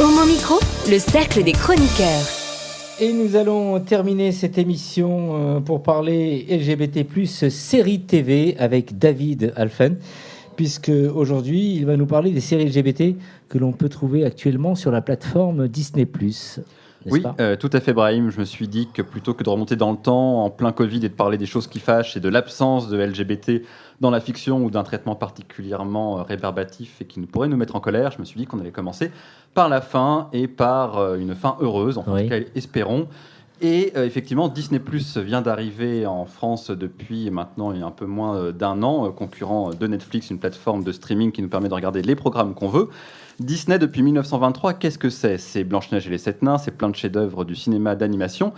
Homo Micro, le cercle des chroniqueurs. Et nous allons terminer cette émission pour parler LGBT+, série TV avec David Alphen, puisque aujourd'hui, il va nous parler des séries LGBT que l'on peut trouver actuellement sur la plateforme Disney+. Oui, tout à fait, Brahim. Je me suis dit que plutôt que de remonter dans le temps, en plein Covid, et de parler des choses qui fâchent et de l'absence de LGBT dans la fiction ou d'un traitement particulièrement rébarbatif et qui pourrait nous mettre en colère, je me suis dit qu'on allait commencer par la fin et par une fin heureuse, en tout cas, espérons. Et effectivement, Disney+ vient d'arriver en France depuis maintenant un peu moins d'un an, concurrent de Netflix, une plateforme de streaming qui nous permet de regarder les programmes qu'on veut. Disney, depuis 1923, qu'est-ce que c'est ? C'est Blanche-Neige et les Sept Nains, c'est plein de chefs-d'œuvre du cinéma d'animation,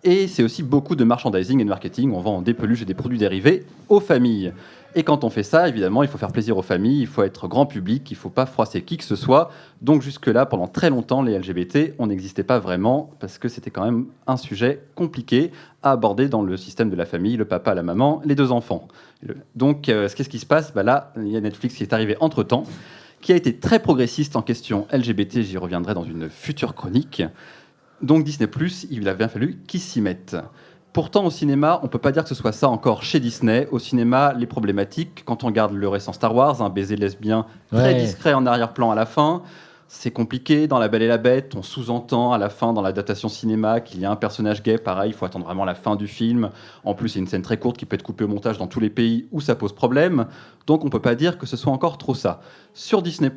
et c'est aussi beaucoup de merchandising et de marketing. On vend des peluches et des produits dérivés aux familles. Et quand on fait ça, évidemment, il faut faire plaisir aux familles, il faut être grand public, il ne faut pas froisser qui que ce soit. Donc jusque-là, pendant très longtemps, les LGBT, on n'existait pas vraiment, parce que c'était quand même un sujet compliqué à aborder dans le système de la famille, le papa, la maman, les deux enfants. Donc, qu'est-ce qui se passe ? Là, il y a Netflix qui est arrivé entre-temps, qui a été très progressiste en question LGBT, j'y reviendrai dans une future chronique. Donc Disney+, il a bien fallu qu'ils s'y mettent. Pourtant, au cinéma, on ne peut pas dire que ce soit ça encore chez Disney. Au cinéma, les problématiques, quand on regarde le récent Star Wars, un baiser lesbien très discret en arrière-plan à la fin, c'est compliqué. Dans La Belle et la Bête, on sous-entend à la fin, dans l'adaptation cinéma, qu'il y a un personnage gay. Pareil, il faut attendre vraiment la fin du film. En plus, c'est une scène très courte qui peut être coupée au montage dans tous les pays où ça pose problème. Donc, on ne peut pas dire que ce soit encore trop ça. Sur Disney+,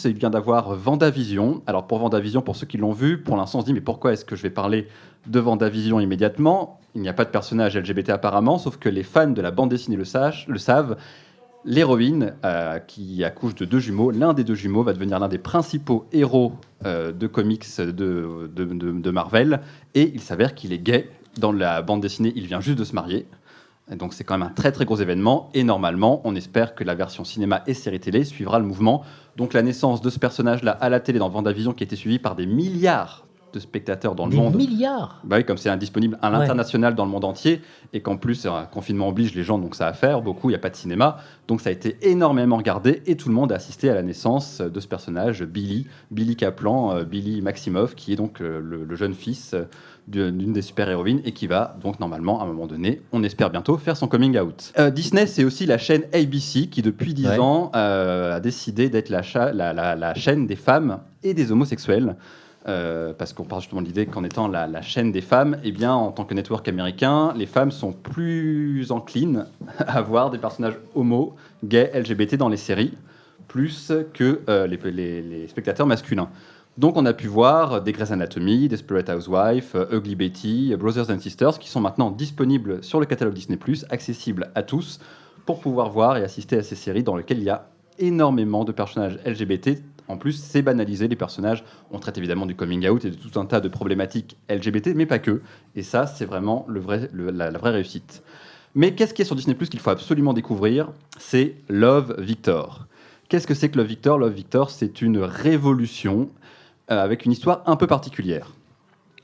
il vient d'avoir WandaVision. Alors, pour WandaVision, pour ceux qui l'ont vu, pour l'instant, on se dit, mais pourquoi est-ce que je vais parler de WandaVision immédiatement ? Il n'y a pas de personnage LGBT apparemment, sauf que les fans de la bande dessinée le savent. L'héroïne qui accouche de deux jumeaux, l'un des deux jumeaux va devenir l'un des principaux héros de comics de Marvel, et il s'avère qu'il est gay. Dans la bande dessinée, il vient juste de se marier. Donc c'est quand même un très très gros événement, et normalement, on espère que la version cinéma et série télé suivra le mouvement. Donc la naissance de ce personnage-là à la télé dans WandaVision, qui a été suivi par des milliards de spectateurs dans le monde. Des milliards ? Oui, comme c'est indisponible à l'international dans le monde entier, et qu'en plus, un confinement oblige les gens, donc ça à faire, beaucoup, il n'y a pas de cinéma, donc ça a été énormément regardé, et tout le monde a assisté à la naissance de ce personnage, Billy Kaplan, Billy Maximoff, qui est donc le jeune fils d'une des super-héroïnes, et qui va donc normalement, à un moment donné, on espère bientôt, faire son coming out. Disney, c'est aussi la chaîne ABC, qui depuis 10 ans a décidé d'être la chaîne des femmes et des homosexuels. Parce qu'on parle justement de l'idée qu'en étant la chaîne des femmes, eh bien, en tant que network américain, les femmes sont plus enclines à voir des personnages homo, gays, LGBT dans les séries, plus que les spectateurs masculins. Donc on a pu voir des Grey's Anatomy, Desperate Housewives, Ugly Betty, Brothers and Sisters, qui sont maintenant disponibles sur le catalogue Disney+, accessibles à tous, pour pouvoir voir et assister à ces séries dans lesquelles il y a énormément de personnages LGBT. En plus, c'est banalisé, les personnages. On traite évidemment du coming out et de tout un tas de problématiques LGBT, mais pas que. Et ça, c'est vraiment la vraie réussite. Mais qu'est-ce qu'il y a sur Disney+, qu'il faut absolument découvrir ? C'est Love, Victor. Qu'est-ce que c'est que Love, Victor ? Love, Victor, c'est une révolution avec une histoire un peu particulière.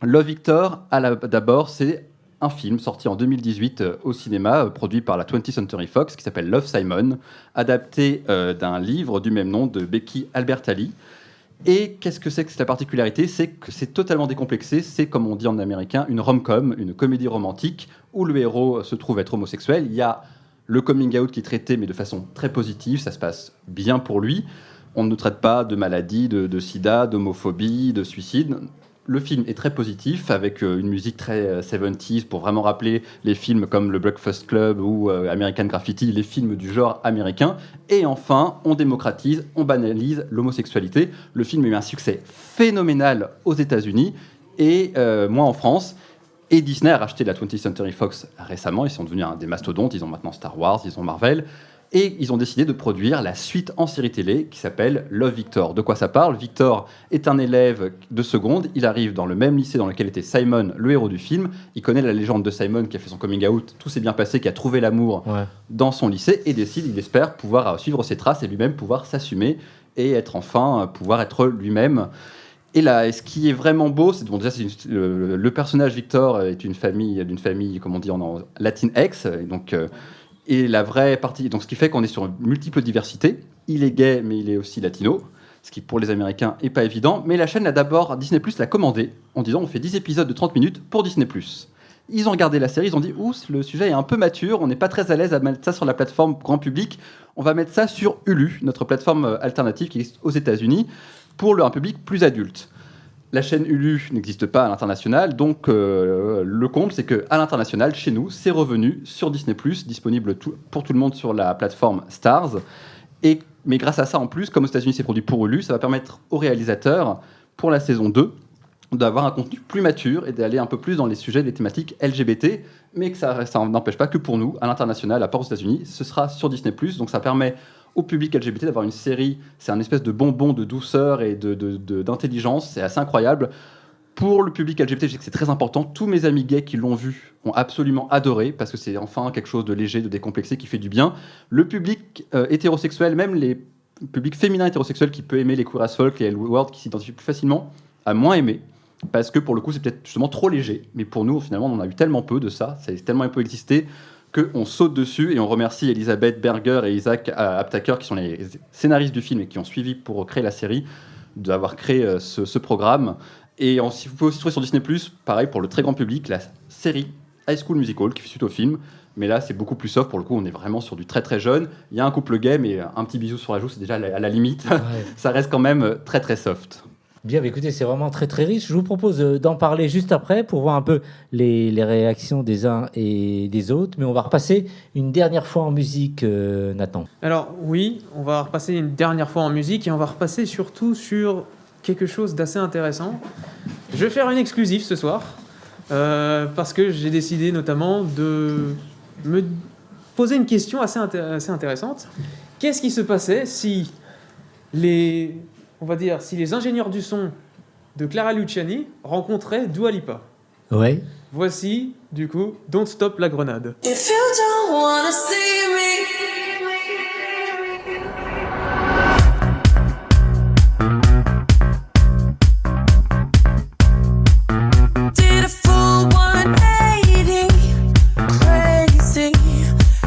Love, Victor, d'abord, c'est un film sorti en 2018 au cinéma, produit par la 20th Century Fox, qui s'appelle Love, Simon, adapté d'un livre du même nom de Becky Albertalli. Et qu'est-ce que c'est la particularité ? C'est que c'est totalement décomplexé, c'est, comme on dit en américain, une rom-com, une comédie romantique, où le héros se trouve être homosexuel. Il y a le coming out qui est traité, mais de façon très positive, ça se passe bien pour lui. On ne traite pas de maladie, de sida, d'homophobie, de suicide. Le film est très positif, avec une musique très 70s pour vraiment rappeler les films comme le Breakfast Club ou American Graffiti, les films du genre américain. Et enfin, on démocratise, on banalise l'homosexualité. Le film a eu un succès phénoménal aux États-Unis et moins en France. Et Disney a racheté la 20th Century Fox récemment. Ils sont devenus des mastodontes. Ils ont maintenant Star Wars, ils ont Marvel. Et ils ont décidé de produire la suite en série télé qui s'appelle Love, Victor. De quoi ça parle ? Victor est un élève de seconde. Il arrive dans le même lycée dans lequel était Simon, le héros du film. Il connaît la légende de Simon qui a fait son coming out. Tout s'est bien passé, qui a trouvé l'amour dans son lycée et décide, il espère, pouvoir suivre ses traces et lui-même pouvoir s'assumer et pouvoir être lui-même. Et là, ce qui est vraiment beau, c'est déjà le personnage Victor est d'une famille, comme on dit en Latinx, donc. Et la vraie partie, donc ce qui fait qu'on est sur une multiple diversité. Il est gay, mais il est aussi latino. ce qui pour les Américains est pas évident. Mais la chaîne Disney Plus l'a commandé en disant on fait 10 épisodes de 30 minutes pour Disney Plus. Ils ont regardé la série, ils ont dit le sujet est un peu mature, on n'est pas très à l'aise à mettre ça sur la plateforme grand public, on va mettre ça sur Hulu, notre plateforme alternative qui existe aux États-Unis, pour un public plus adulte. La chaîne Hulu n'existe pas à l'international, donc le comble, c'est qu'à l'international, chez nous, c'est revenu sur Disney+, disponible pour tout le monde sur la plateforme Stars. Mais grâce à ça, en plus, comme aux États-Unis, c'est produit pour Hulu, ça va permettre aux réalisateurs, pour la saison 2, d'avoir un contenu plus mature et d'aller un peu plus dans les sujets, les thématiques LGBT, mais que ça n'empêche pas que pour nous, à l'international, à part aux États-Unis, ce sera sur Disney+, donc ça permet au public LGBT d'avoir une série, c'est un espèce de bonbon de douceur et d'intelligence, c'est assez incroyable. Pour le public LGBT, je sais que c'est très important, tous mes amis gays qui l'ont vu ont absolument adoré, parce que c'est enfin quelque chose de léger, de décomplexé, qui fait du bien. Le public hétérosexuel, même les publics féminins hétérosexuels qui peut aimer les queer as folk, les L-word, qui s'identifient plus facilement, a moins aimé, parce que pour le coup c'est peut-être justement trop léger, mais pour nous finalement on en a eu tellement peu de ça, ça a tellement un peu existé, qu'on saute dessus, et on remercie Elisabeth Berger et Isaac Aptaker, qui sont les scénaristes du film et qui ont suivi pour créer la série, d'avoir créé ce programme. Et vous pouvez aussi trouver sur Disney+, pareil pour le très grand public, la série High School Musical, qui fait suite au film, mais là c'est beaucoup plus soft, pour le coup on est vraiment sur du très très jeune, il y a un couple gay, mais un petit bisou sur la joue, c'est déjà à la limite, ouais. Ça reste quand même très très soft. Bien, écoutez, c'est vraiment très très riche. Je vous propose d'en parler juste après pour voir un peu les réactions des uns et des autres. Mais on va repasser une dernière fois en musique, Nathan. Alors oui, on va repasser une dernière fois en musique et on va repasser surtout sur quelque chose d'assez intéressant. Je vais faire une exclusive ce soir parce que j'ai décidé notamment de me poser une question assez intéressante. Qu'est-ce qui se passait si les ingénieurs du son de Clara Luciani rencontraient Dua Lipa? Ouais. Voici, du coup, Don't Stop la Grenade. If you don't wanna see me. Did a full 180, crazy,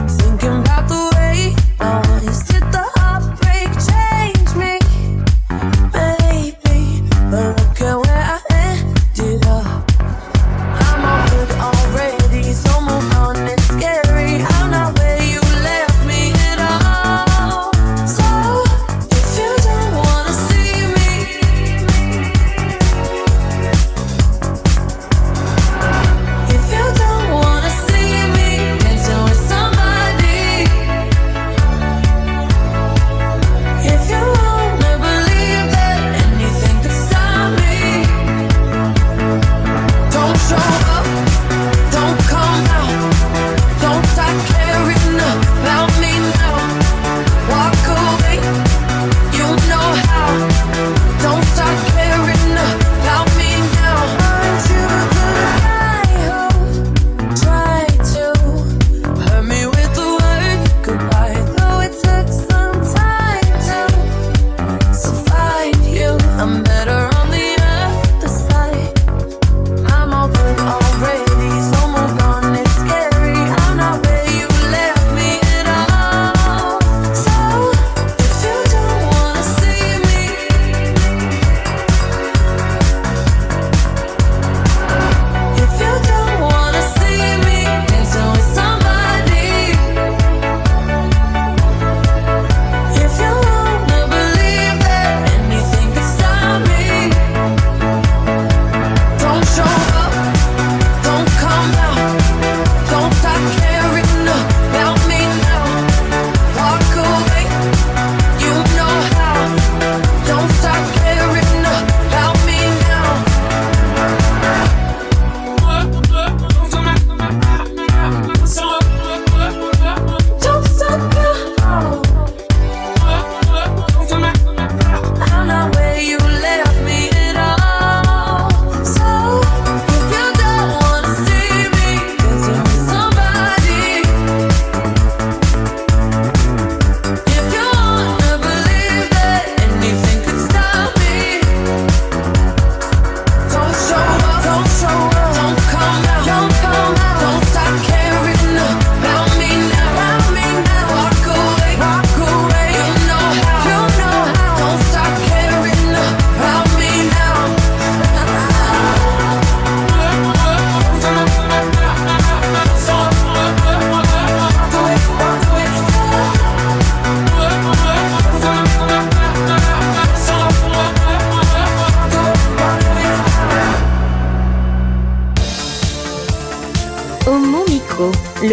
thinking about the way I was. Did the heartbreak change me? Maybe, but look at where I ended up. I'm all good already, so move on, it's scary. I'm not where you left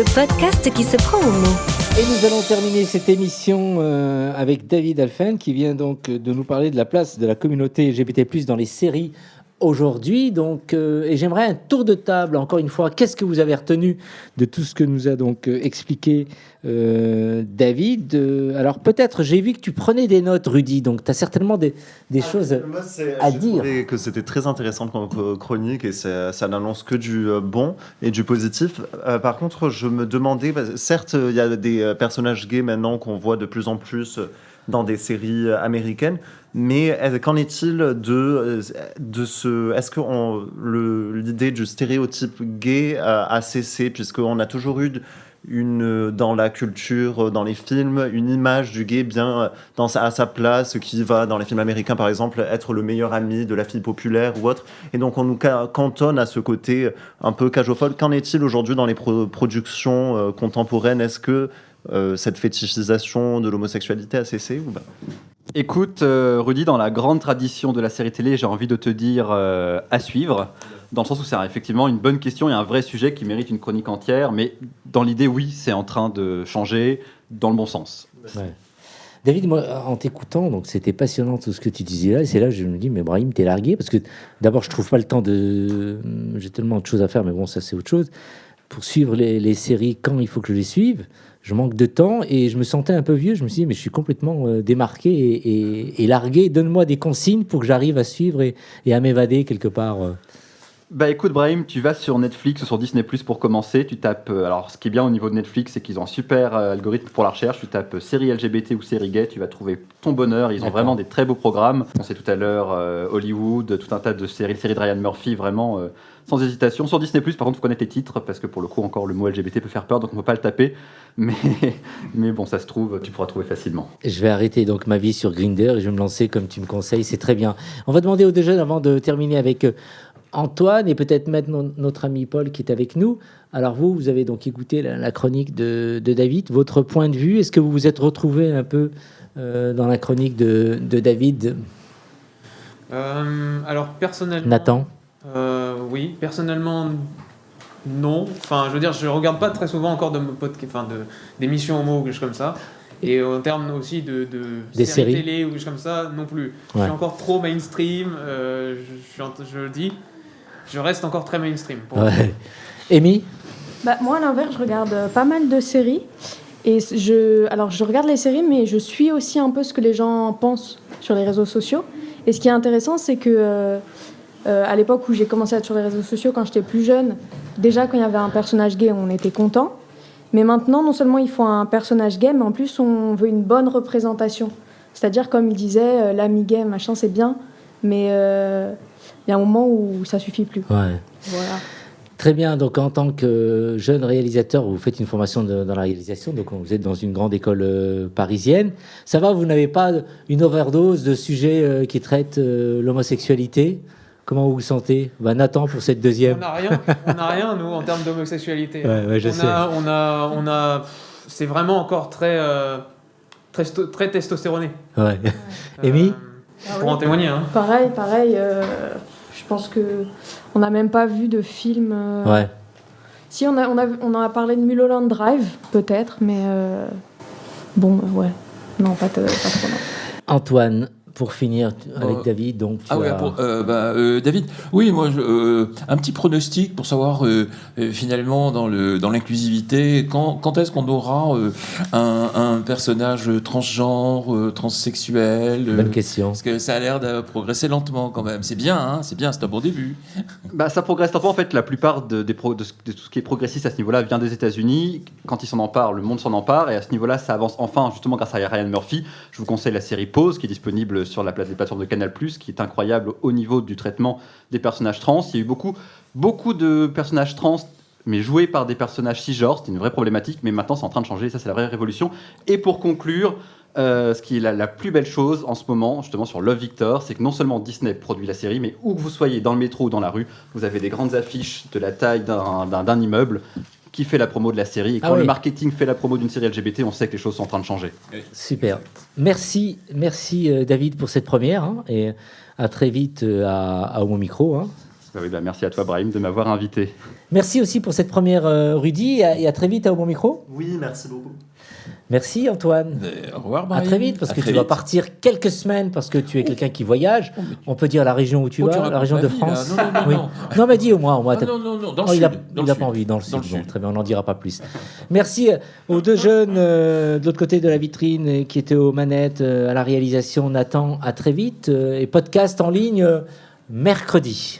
le podcast qui se prend au mot. Et nous allons terminer cette émission avec David Alphen qui vient donc de nous parler de la place de la communauté LGBT+ dans les séries aujourd'hui. Donc, et j'aimerais un tour de table, encore une fois. Qu'est-ce que vous avez retenu de tout ce que nous a donc expliqué David? Alors peut-être, j'ai vu que tu prenais des notes, Rudy, donc tu as certainement des choses à dire. J'ai trouvé que c'était très intéressant comme chronique et ça n'annonce que du bon et du positif. Par contre, je me demandais, certes, il y a des personnages gays maintenant qu'on voit de plus en plus dans des séries américaines, mais qu'en est-il de ce... Est-ce que l'idée du stéréotype gay a cessé, puisqu'on a toujours eu dans la culture, dans les films, une image du gay bien à sa place, qui va, dans les films américains par exemple, être le meilleur ami de la fille populaire ou autre. Et donc on nous cantonne à ce côté un peu cageophile. Qu'en est-il aujourd'hui dans les productions contemporaines? Est-ce que cette fétichisation de l'homosexualité a cessé ou pas? Écoute, Rudy, dans la grande tradition de la série télé, j'ai envie de te dire à suivre, dans le sens où c'est effectivement une bonne question et un vrai sujet qui mérite une chronique entière, mais dans l'idée, oui, c'est en train de changer dans le bon sens. Ouais. David, moi, en t'écoutant, donc c'était passionnant tout ce que tu disais là, et c'est là que je me dis, mais Brahim, t'es largué, parce que d'abord, je trouve pas le temps j'ai tellement de choses à faire, mais bon, ça c'est autre chose. Pour suivre les séries quand il faut que je les suive, je manque de temps et je me sentais un peu vieux. Je me suis dit, mais je suis complètement démarqué et largué. Donne-moi des consignes pour que j'arrive à suivre et à m'évader quelque part. Bah écoute Brahim, tu vas sur Netflix ou sur Disney+ pour commencer, tu tapes... alors ce qui est bien au niveau de Netflix, c'est qu'ils ont un super algorithme pour la recherche, tu tapes série LGBT ou série gay, tu vas trouver ton bonheur, ils ont vraiment des très beaux programmes. On sait tout à l'heure Hollywood, tout un tas de séries de Ryan Murphy, vraiment sans hésitation. Sur Disney+, par contre, il faut connaître les titres, parce que pour le coup, encore, le mot LGBT peut faire peur, donc on ne peut pas le taper. Mais bon, ça se trouve, tu pourras trouver facilement. Je vais arrêter donc ma vie sur Grindr et je vais me lancer comme tu me conseilles, c'est très bien. On va demander aux deux jeunes, avant de terminer avec Antoine et peut-être maintenant notre ami Paul qui est avec nous. Alors vous avez donc écouté la chronique de David. Votre point de vue, est-ce que vous vous êtes retrouvé un peu dans la chronique de David? Alors personnellement... Nathan? Oui, personnellement, non. Enfin, je veux dire, je regarde pas très souvent encore d'émissions homo ou quelque chose comme ça. Et en termes aussi de séries télé ou quelque chose comme ça, non plus. Ouais. Je suis encore trop mainstream. Je le dis, je reste encore très mainstream. Ouais. Amy? Moi, à l'inverse, je regarde pas mal de séries. Et je regarde les séries, mais je suis aussi un peu ce que les gens pensent sur les réseaux sociaux. Et ce qui est intéressant, c'est que à l'époque où j'ai commencé à être sur les réseaux sociaux, quand j'étais plus jeune, déjà quand il y avait un personnage gay, on était content. Mais maintenant, non seulement il faut un personnage gay, mais en plus on veut une bonne représentation. C'est-à-dire, comme il disait, l'ami gay, machin, c'est bien, mais il y a un moment où ça suffit plus. Ouais. Voilà. Très bien, donc en tant que jeune réalisateur, vous faites une formation dans la réalisation, donc vous êtes dans une grande école parisienne. Ça va, vous n'avez pas une overdose de sujets qui traitent l'homosexualité? Comment vous vous sentez? Nathan, pour cette deuxième. On n'a rien, nous, en termes d'homosexualité. Ouais, je sais. C'est vraiment encore très testostéroné. Ouais. Amy? Pour en témoigner. Hein. Pareil. Je pense qu'on n'a même pas vu de film. Ouais. Si, on a parlé de Mulholland Drive, peut-être, mais ouais. Non, pas trop. Non. Antoine, pour finir avec David, donc David, oui, moi, un petit pronostic pour savoir finalement dans l'inclusivité, quand est-ce qu'on aura un personnage transgenre, transsexuel? Bonne question. Parce que ça a l'air de progresser lentement quand même. C'est bien, c'est un bon début. Ça progresse lentement. En fait, la plupart de tout ce qui est progressiste à ce niveau-là vient des États-Unis. Quand ils s'en emparent, le monde s'en empare, et à ce niveau-là, ça avance enfin, justement grâce à Ryan Murphy. Je vous conseille la série Pause, qui est disponible sur des plateformes de Canal+, qui est incroyable au niveau du traitement des personnages trans. Il y a eu beaucoup de personnages trans, mais joués par des personnages cisgenres. C'était une vraie problématique, mais maintenant c'est en train de changer. Ça, c'est la vraie révolution. Et pour conclure, ce qui est la plus belle chose en ce moment, justement sur Love Victor, c'est que non seulement Disney produit la série, mais où que vous soyez, dans le métro ou dans la rue, vous avez des grandes affiches de la taille d'un immeuble qui fait la promo de la série. Et quand le marketing fait la promo d'une série LGBT, on sait que les choses sont en train de changer. Super. Merci David pour cette première, et à très vite à Homo Micro. Oui, merci à toi, Brahim, de m'avoir invité. Merci aussi pour cette première Rudy et à très vite Au Bon Micro. Oui, merci beaucoup. Merci Antoine. Au revoir, Brahim. À très vite, parce que tu vas partir quelques semaines, parce que tu es quelqu'un qui voyage. On peut dire la région où tu vas, la région de France. Non, mais dis au moins. Non, dans le il sud. n'a pas envie, dans le sud. Bon, très bien, on n'en dira pas plus. Merci aux deux jeunes de l'autre côté de la vitrine qui étaient aux manettes, à la réalisation. Nathan, à très vite. Et podcast en ligne mercredi.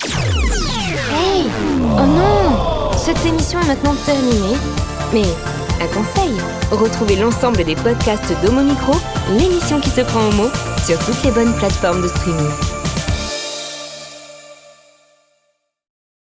Hey! Oh non! Cette émission est maintenant terminée. Mais un conseil, retrouvez l'ensemble des podcasts d'Homo Micro, l'émission qui se prend au mot, sur toutes les bonnes plateformes de streaming.